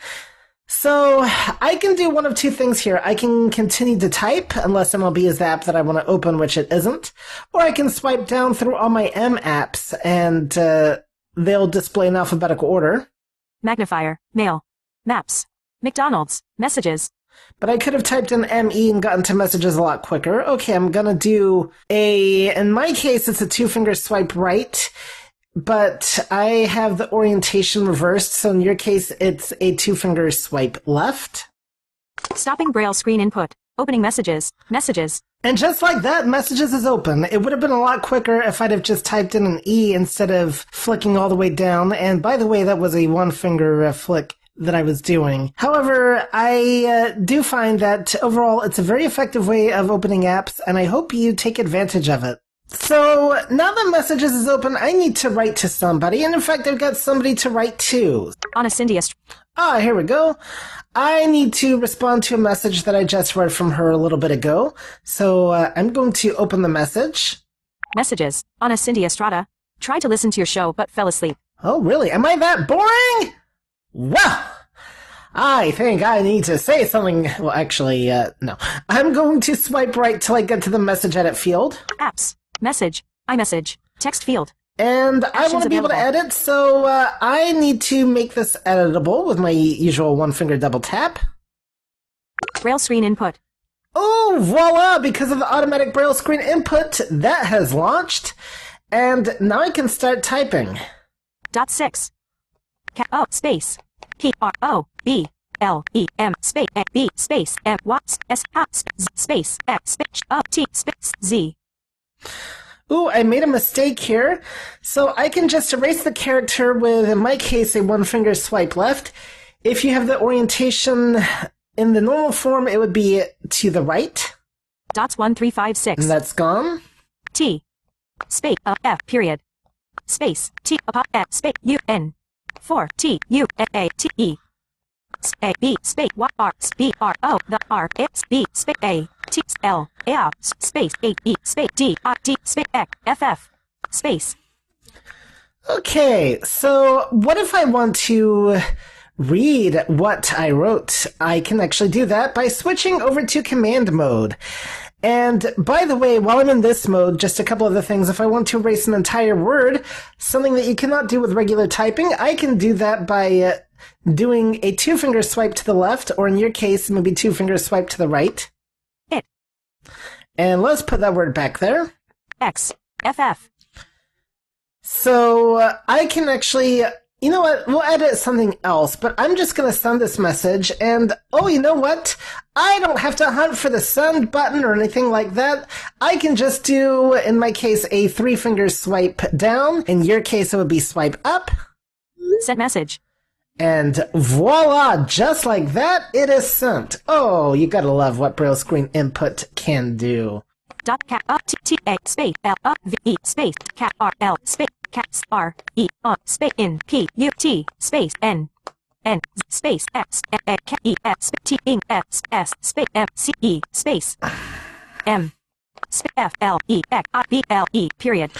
So I can do one of two things here. I can continue to type, unless MLB is the app that I want to open, which it isn't. Or I can swipe down through all my M apps, and they'll display in alphabetical order. Magnifier. Mail. Maps. McDonald's. Messages. But I could have typed in ME and gotten to messages a lot quicker. Okay, I'm gonna do in my case, it's a 2-finger swipe right, but I have the orientation reversed, so in your case, it's a 2-finger swipe left. Stopping Braille screen input. Opening messages. Messages. And just like that, messages is open. It would have been a lot quicker if I'd have just typed in an E instead of flicking all the way down. And by the way, that was a 1-finger flick that I was doing. However, I do find that overall it's a very effective way of opening apps, and I hope you take advantage of it. So now that Messages is open, I need to write to somebody, and in fact, I've got somebody to write to. On a Cindy. Here we go. I need to respond to a message that I just read from her a little bit ago. So I'm going to open the message. Messages. On a Cindy Estrada. Tried to listen to your show, but fell asleep. Oh, really? Am I that boring? Well, I think I need to say something. Well, actually, no. I'm going to swipe right till I get to the message edit field. Apps. Message. iMessage. Text field. And I want to be able to edit, so I need to make this editable with my usual 1-finger double tap. Braille screen input. Oh, voila! Because of the automatic Braille screen input, that has launched. And now I can start typing. .6. Space. PROBLEM space B space M Y S space X space T space Z. Ooh, I made a mistake here. So I can just erase the character with, in my case, a 1-finger swipe left. If you have the orientation in the normal form, it would be to the right. .1356. And that's gone. T. Space F period. Space T F space U N. 4 T U A T E. A B space Y R B R O the R X B space A T L A space A E space D I D space X F F space. Okay, so what if I want to read what I wrote? I can actually do that by switching over to command mode. And by the way, while I'm in this mode, just a couple other things. If I want to erase an entire word, something that you cannot do with regular typing, I can do that by doing a 2-finger swipe to the left, or in your case, maybe 2-finger swipe to the right. It. And let's put that word back there. X. FF. So I can actually, you know what, we'll edit something else, but I'm just going to send this message, and oh, you know what? I don't have to hunt for the send button or anything like that. I can just do, in my case, a 3-finger swipe down. In your case, it would be swipe up. Sent message. And voila, just like that, it is sent. Oh, you gotta love what Braille screen input can do. Cat T T A space L V E space cat R L space cat R E space in P U T space N N space X A K E S T I N S S space M C E space M space F L E X I B L E period.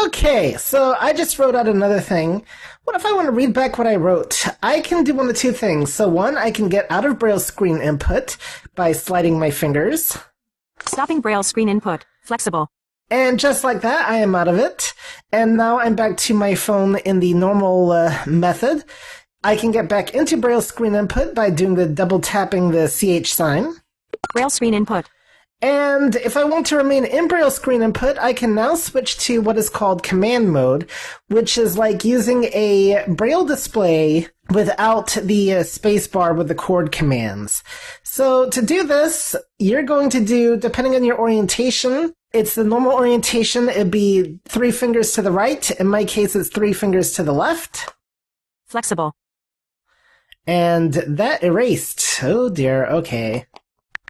Okay, so I just wrote out another thing. What if I want to read back what I wrote? I can do one of two things. So one, I can get out of Braille screen input by sliding my fingers. Stopping Braille screen input. Flexible. And just like that, I am out of it. And now I'm back to my phone in the normal method. I can get back into Braille screen input by doing the double tapping the CH sign. Braille screen input. And if I want to remain in Braille screen input, I can now switch to what is called command mode, which is like using a Braille display without the space bar with the chord commands. So to do this, you're going to do, depending on your orientation, it's the normal orientation. It'd be 3 fingers to the right. In my case, it's 3 fingers to the left. Flexible. And that erased. Oh dear, okay.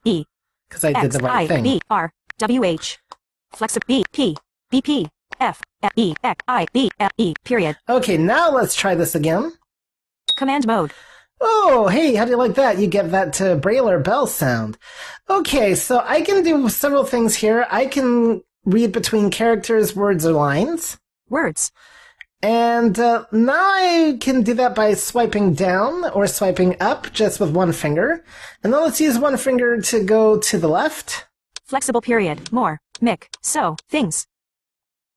E. Because I did the right thing. B R W H. Flexible B P B P F E X I B L E period. Okay, now let's try this again. Command mode. Oh, hey, how do you like that? You get that Braille or Bell sound. Okay, so I can do several things here. I can read between characters, words, or lines. Words. And now I can do that by swiping down or swiping up just with 1 finger. And then let's use 1 finger to go to the left. Flexible period. More. Mick. So. Things.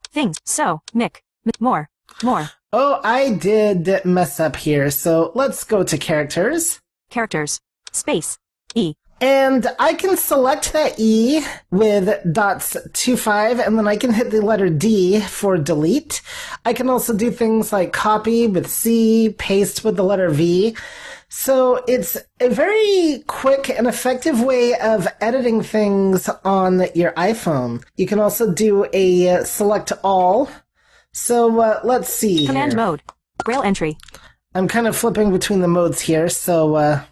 Things. So. Mick. More. More. Oh, I did mess up here. So let's go to characters. Characters. Space. E. And I can select that E with dots 2-5, and then I can hit the letter D for delete. I can also do things like copy with C, paste with the letter V. So it's a very quick and effective way of editing things on your iPhone. You can also do a select all. So let's see. Command here. mode. Braille entry. I'm kind of flipping between the modes here, so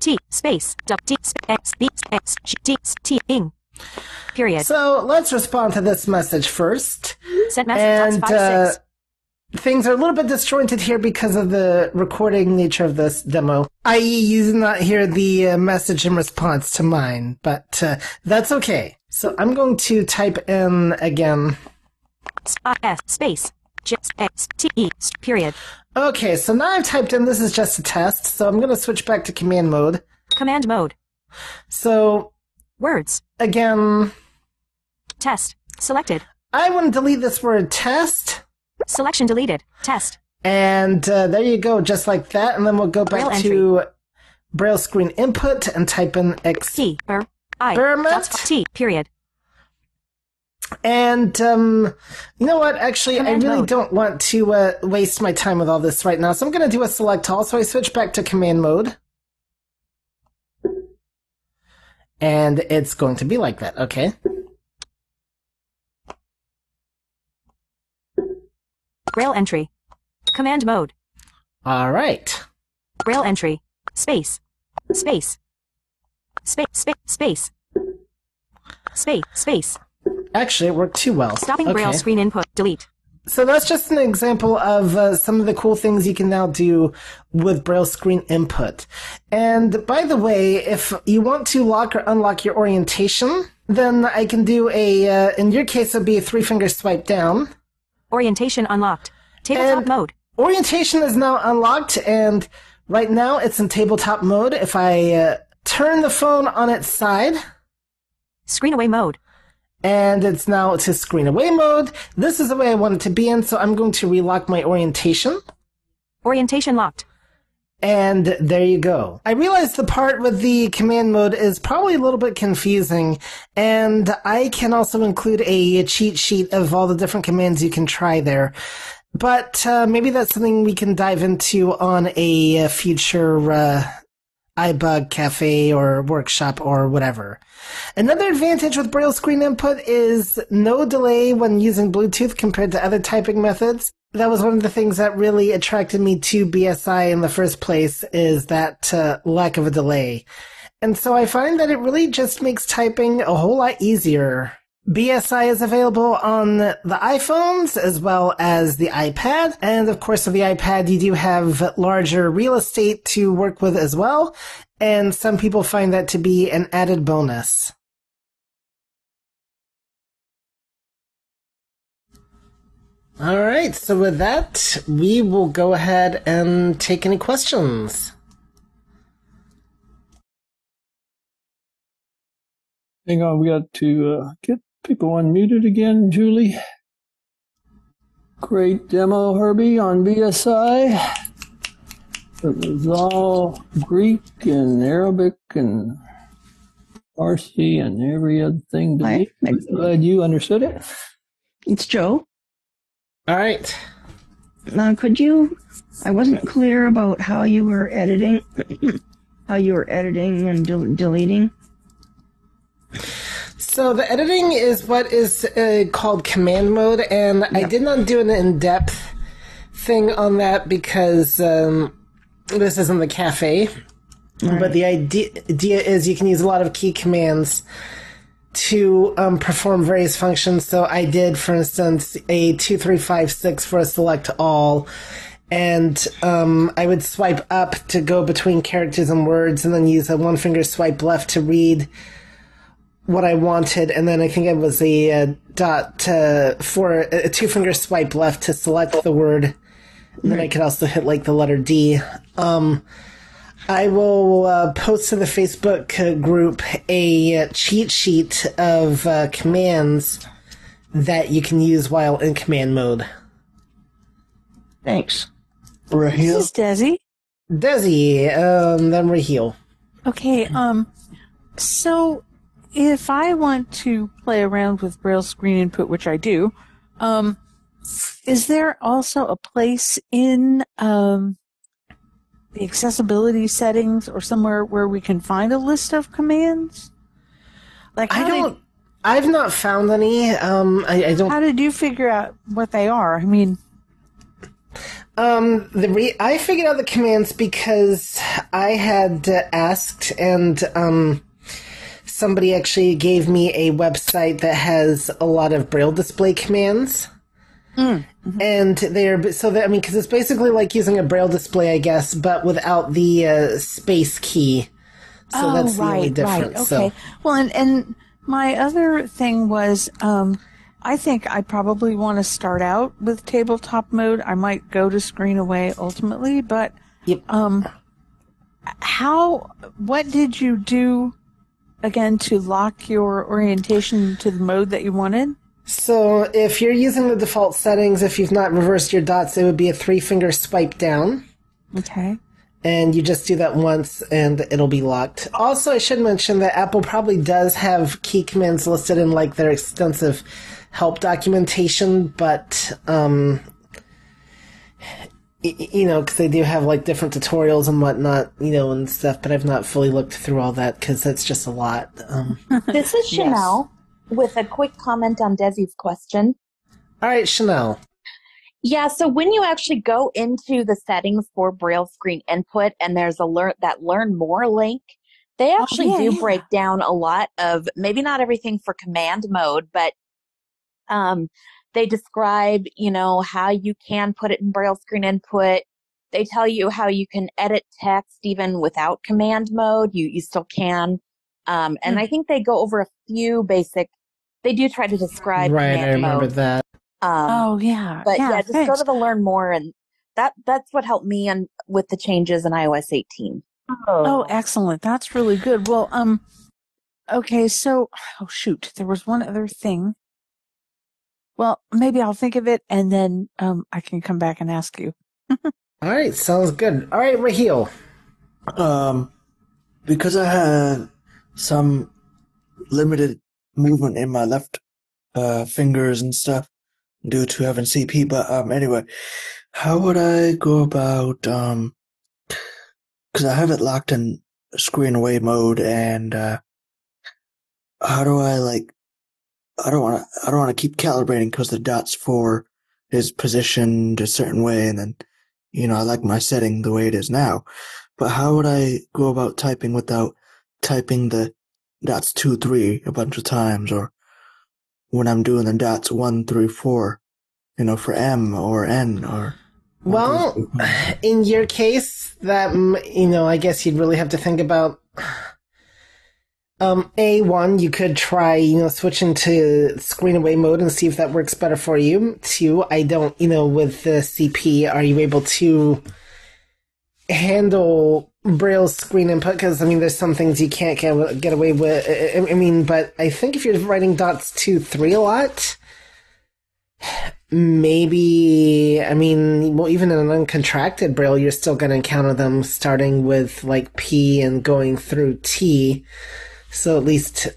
T space D X B X D T ing. Period. So let's respond to this message first. Sent message. And things are a little bit disjointed here because of the recording nature of this demo, i.e. you do not hear the message in response to mine, but that's okay. So I'm going to type in again. S space J X T E period. Okay, so now I've typed in, this is just a test, so I'm going to switch back to command mode. Command mode. So, words. Again. Test. Selected. I want to delete this word test. Selection deleted. Test. And there you go, just like that. And then we'll go back to Braille screen input and type in experiment. T period. And, you know what? Actually, Command I really mode. don't want to waste my time with all this right now. So I'm going to do a select all. So I switch back to command mode. And it's going to be like that. Okay. Braille entry. Command mode. All right. Braille entry. Space. Space. Space. Space. Space. Space. Space. Actually, it worked too well. Stopping Braille Okay. screen input. Delete. So that's just an example of some of the cool things you can now do with Braille screen input. And by the way, if you want to lock or unlock your orientation, then I can do in your case, it would be a 3-finger swipe down. Orientation unlocked. Tabletop mode. Orientation is now unlocked, and right now it's in tabletop mode. If I turn the phone on its side. Screen away mode. And it's now to screen away mode. This is the way I want it to be in, so I'm going to relock my orientation. Orientation locked. And there you go. I realize the part with the command mode is probably a little bit confusing, and I can also include a cheat sheet of all the different commands you can try there. But maybe that's something we can dive into on a future iBug Cafe or workshop or whatever. Another advantage with Braille screen input is no delay when using Bluetooth compared to other typing methods. That was one of the things that really attracted me to BSI in the first place, is that lack of a delay. And so I find that it really just makes typing a whole lot easier. BSI is available on the iPhones as well as the iPad. And of course, with the iPad, you do have larger real estate to work with as well. And some people find that to be an added bonus. All right, so with that, we will go ahead and take any questions. Hang on, we got to get people unmuted again. Julie. Great demo, Herbie, on BSI. It was all Greek and Arabic and Farsi and every other thing. I'm glad you understood it. It's Joe. All right. Now, I wasn't clear about how you were editing, and deleting. So the editing is what is called command mode, and I did not do an in-depth thing on that because this isn't the cafe. Right. But the idea is you can use a lot of key commands to perform various functions. So I did, for instance, a 2, 3, 5, 6 for a select all, and I would swipe up to go between characters and words, and then use a 1-finger swipe left to read what I wanted, and then I think it was a dot for a 2-finger swipe left to select the word. And then I could also hit like the letter D. I will post to the Facebook group a cheat sheet of commands that you can use while in command mode. Thanks. Raheel? This is Desi. Desi, then Raheel. Okay, so if I want to play around with Braille screen input, which I do, is there also a place in the accessibility settings or somewhere where we can find a list of commands? Like I've not found any. I don't. How did you figure out what they are? I mean, I figured out the commands because I had asked, and somebody actually gave me a website that has a lot of Braille display commands. Mm-hmm. And because it's basically like using a Braille display, I guess, but without the space key. So that's the only difference. Right, okay. So. Well, and my other thing was, I think I probably want to start out with tabletop mode. I might go to screen away ultimately, but what did you do again to lock your orientation to the mode that you wanted? So if you're using the default settings, if you've not reversed your dots, it would be a 3-finger swipe down. Okay. And you just do that once, and it'll be locked. Also, I should mention that Apple probably does have key commands listed in like their extensive help documentation, but because they do have like different tutorials and whatnot, and stuff. But I've not fully looked through all that because that's just a lot. This is Chanel with a quick comment on Desi's question. All right, Chanel. Yeah, so when you actually go into the settings for Braille screen input and there's that learn more link, they actually break down a lot of, maybe not everything for command mode, but they describe, how you can put it in Braille screen input. They tell you how you can edit text even without command mode. You still can. And I think they go over a few basic, they do try to describe right, command I remember mode. that. But just thanks. go to the learn more, and that's what helped me with the changes in iOS 18. Oh, excellent. That's really good. Well, okay, so, there was one other thing. Well, maybe I'll think of it, and then I can come back and ask you. All right, sounds good. All right, Raheel. Because I had some limited movement in my left fingers and stuff due to having CP, but anyway, how would I go about, because I have it locked in screen away mode, and how do I, I don't want to keep calibrating because the dots 4 is positioned a certain way, and then, I like my setting the way it is now. But how would I go about typing without typing the dots 2, 3 a bunch of times, or when I'm doing the dots 1 through 4, for M or N or. Well, in your case, that, I guess you'd really have to think about, A1, you could try, switching to screen away mode and see if that works better for you. 2, I don't, with the CP, are you able to handle Braille screen input? Because, there's some things you can't get away with. But I think if you're writing dots 2, 3 a lot, maybe, even in an uncontracted Braille, you're still going to encounter them starting with, P and going through T. So at least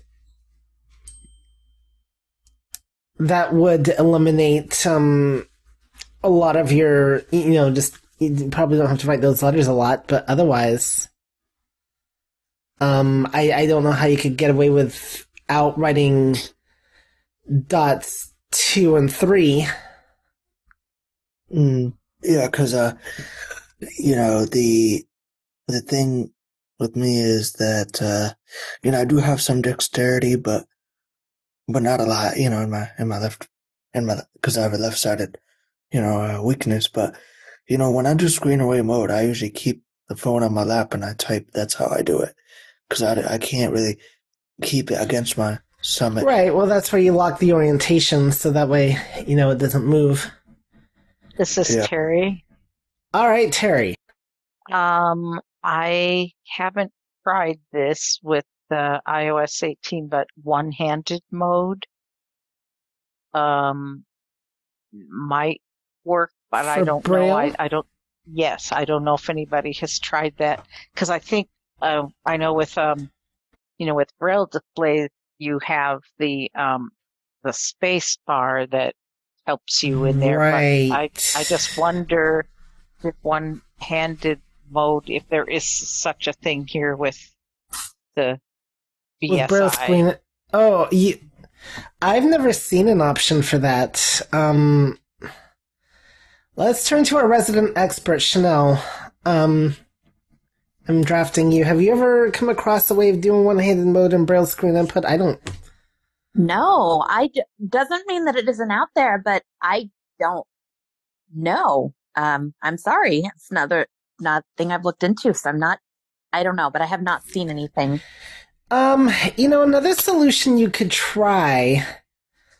that would eliminate a lot of your, just, you probably don't have to write those letters a lot, but otherwise, I don't know how you could get away without writing dots 2 and 3. Yeah, because, the thing with me is that, I do have some dexterity, but not a lot, in my left, because I have a left-sided, weakness. But, when I do screen away mode, I usually keep the phone on my lap and I type. That's how I do it. Because I can't really keep it against my stomach. Right. Well, that's where you lock the orientation, so that way, it doesn't move. This is Terry. All right, Terry. I haven't tried this with the iOS 18, but one-handed mode might work, but I don't know. I don't know if anybody has tried that, because I think I know with with Braille displays, you have the space bar that helps you in there. Right. But I just wonder if one-handed mode, if there is such a thing here with the BSI. With Braille screen. Oh, I've never seen an option for that. Let's turn to our resident expert, Chanel. I'm drafting you. Have you ever come across a way of doing one-handed mode in Braille screen input? I don't. No, doesn't mean that it isn't out there, but I don't know. I'm sorry. It's not thing I've looked into, so I don't know, but I have not seen anything. Another solution you could try,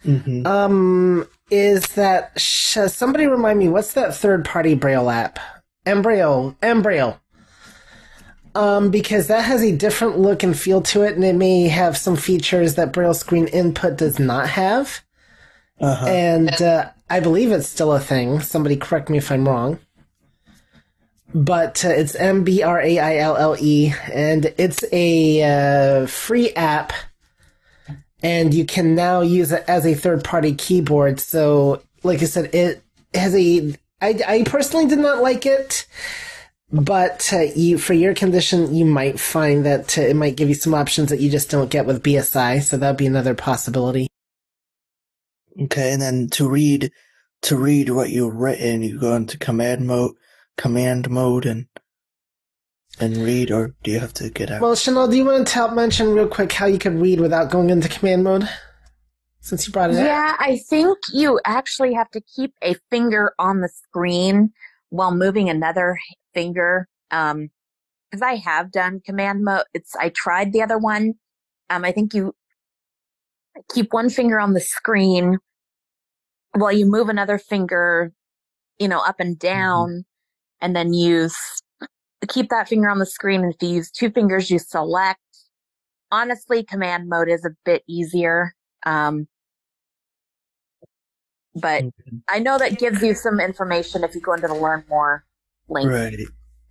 is that, somebody remind me, what's that third-party Braille app? Embraille. Because that has a different look and feel to it, and it may have some features that Braille screen input does not have. And I believe it's still a thing. Somebody correct me if I'm wrong. But it's MBRAILLE, and it's a free app, and you can now use it as a third-party keyboard. So, like I said, it has I personally did not like it, but for your condition, you might find that it might give you some options that you just don't get with BSI, so that would be another possibility. Okay, and then to read what you've written, you go into command mode and read, or do you have to get out? Well, Chanel, do you want to mention real quick how you could read without going into command mode? Since you brought it up. Yeah, I think you actually have to keep a finger on the screen while moving another finger. Because I have done command mode. I tried the other one. I think you keep one finger on the screen while you move another finger, up and down, and then keep that finger on the screen. And if you use two fingers, you select. Honestly, command mode is a bit easier. But I know that gives you some information if you go into the Learn More link. Right.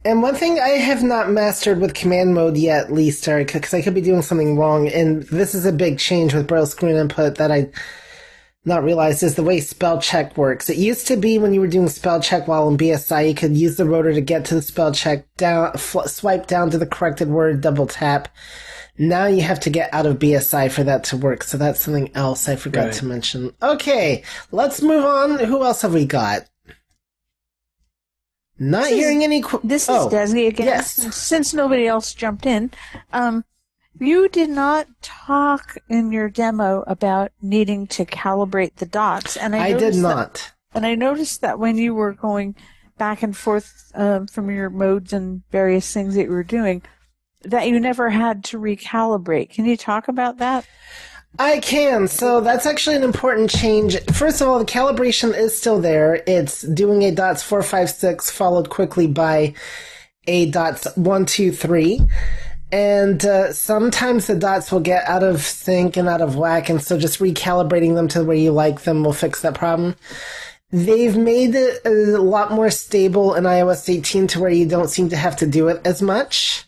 And one thing I have not mastered with command mode yet, Lisa, because I could be doing something wrong, and this is a big change with Braille screen input that I not realized, is the way spell check works. It used to be when you were doing spell check while in BSI, you could use the rotor to get to the spell check, swipe down to the corrected word, double tap. Now you have to get out of BSI for that to work, so that's something else I forgot to mention. Okay, let's move on. Who else have we got? Not hearing any... This is Desi again. Yes. Since nobody else jumped in, you did not talk in your demo about needing to calibrate the dots. And I did not. And I noticed that when you were going back and forth from your modes and various things that you were doing, that you never had to recalibrate. Can you talk about that? I can. So that's actually an important change. First of all, the calibration is still there. It's doing a dots 4, 5, 6 followed quickly by a dots 1, 2, 3. And sometimes the dots will get out of sync and out of whack, and so just recalibrating them to where you like them will fix that problem. They've made it a lot more stable in iOS 18 to where you don't seem to have to do it as much.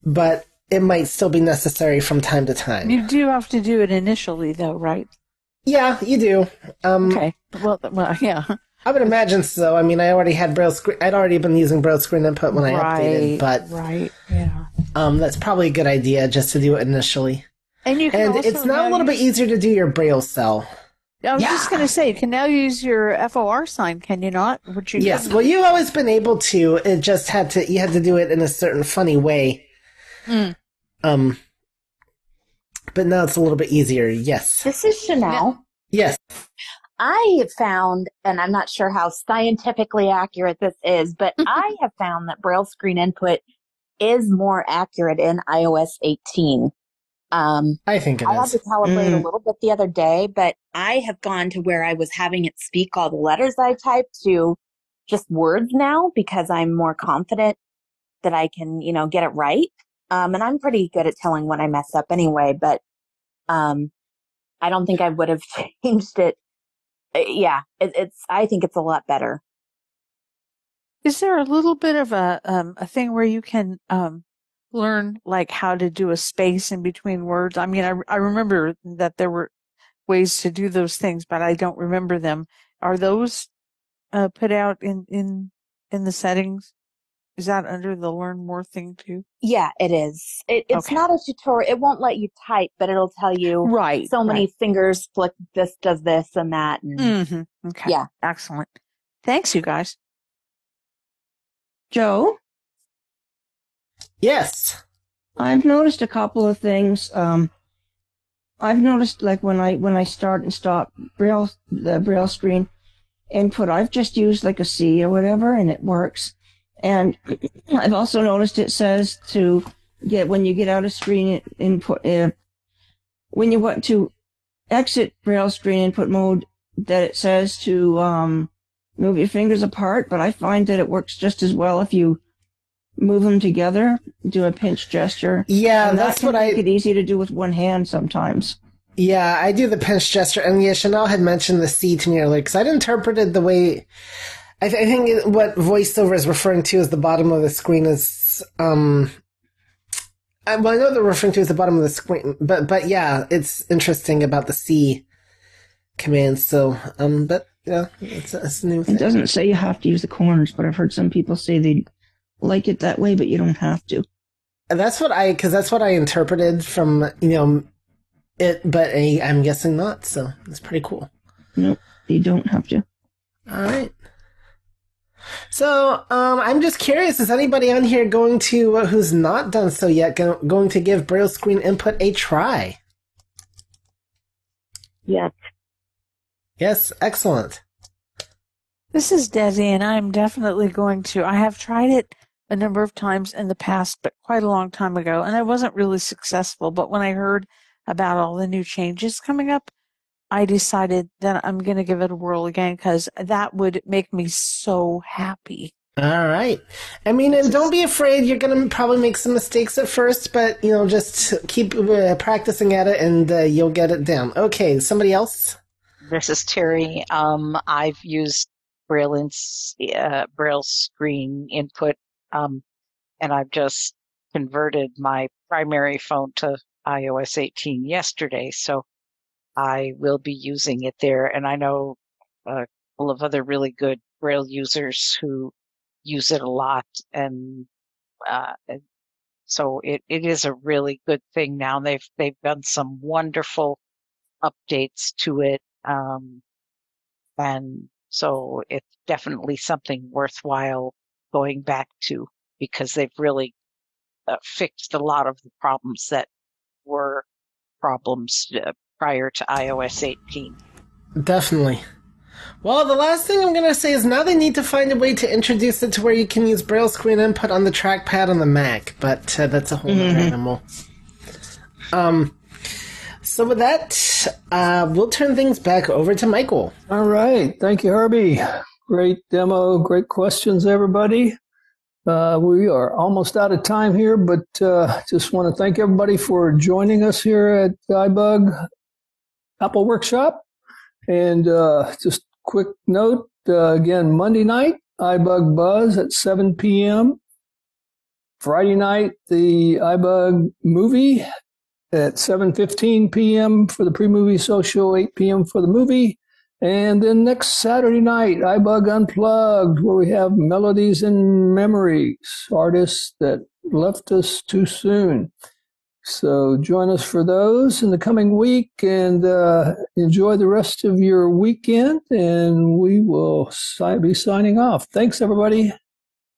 But it might still be necessary from time to time. You do have to do it initially, though, right? Yeah, you do. Okay. Well, yeah. I would imagine so. I mean, I already had Braille screen. I'd already been using Braille screen input when I updated, but yeah. That's probably a good idea just to do it initially. And you can also it's now a little bit easier to do your Braille cell. I was just going to say, you can now use your FOR sign, can you not? Yes. Well, you've always been able to. It just you had to do it in a certain funny way. But now it's a little bit easier. Yes. This is Chanel. Yes. I have found, and I'm not sure how scientifically accurate this is, but I have found that Braille screen input is more accurate in iOS 18. I think it is. I had to calibrate a little bit the other day, but I have gone to where I was having it speak all the letters I typed to just words now because I'm more confident that I can, get it right. And I'm pretty good at telling when I mess up anyway, but I don't think I would have changed it. I think it's a lot better. Is there a little bit of a thing where you can learn like how to do a space in between words? I mean, I remember that there were ways to do those things, but I don't remember them. Are those put out in the settings? Is that under the learn more thing too? Yeah, it is. It's Okay. not a tutorial. It won't let you type, but it'll tell you Right, so many right. fingers flick this does this and that. And Mm-hmm. Okay. Yeah. Excellent. Thanks, you guys. Joe? Yes. I've noticed a couple of things. I've noticed like when I start and stop the Braille screen input, I've just used like a C or whatever, and it works. And I've also noticed it says to when you get out of screen input, when you want to exit Braille screen input mode, that it says to move your fingers apart. But I find that it works just as well if you move them together, do a pinch gesture. Yeah, and that's that what can make it easy to do with one hand sometimes. Yeah, I do the pinch gesture, and yeah, Chanel had mentioned the C to me earlier, because I'd interpreted the way, I think what VoiceOver is referring to as the bottom of the screen is, I know they're referring to as the bottom of the screen, but yeah, it's interesting about the C command, so, but yeah, it's a new thing. It doesn't say you have to use the corners, but I've heard some people say they like it that way, but you don't have to. And that's what I interpreted from, it, but I'm guessing not, so it's pretty cool. Nope, you don't have to. All right. So, I'm just curious, is anybody on here going to, who's not done so yet, going to give Braille screen input a try? Yes. Yes, excellent. This is Desi, and I'm definitely going to. I have tried it a number of times in the past, but quite a long time ago, and I wasn't really successful. But when I heard about all the new changes coming up, I decided that I'm going to give it a whirl again, because that would make me so happy. All right. I mean, and don't be afraid. You're going to probably make some mistakes at first, but, just keep practicing at it, and you'll get it down. Okay, somebody else? This is Terry. I've used Braille screen input, and I've just converted my primary phone to iOS 18 yesterday, so I will be using it there. And I know a couple of other really good Braille users who use it a lot, and so it is a really good thing now. They've done some wonderful updates to it, and so it's definitely something worthwhile going back to, because they've really fixed a lot of the problems that were problems prior to iOS 18. Definitely. Well, the last thing I'm going to say is now they need to find a way to introduce it to where you can use Braille screen input on the trackpad on the Mac, but that's a whole other animal. So with that, we'll turn things back over to Michael. All right. Thank you, Herbie. Great demo. Great questions, everybody. We are almost out of time here, but just want to thank everybody for joining us here at iBug Apple Workshop. And just quick note, again, Monday night, iBug Buzz at 7 p.m. Friday night, the iBug movie at 7:15 p.m. for the pre-movie social, 8 p.m. for the movie. And then next Saturday night, iBug Unplugged, where we have Melodies and Memories, artists that left us too soon. So join us for those in the coming week, and enjoy the rest of your weekend, and we will be signing off. Thanks, everybody.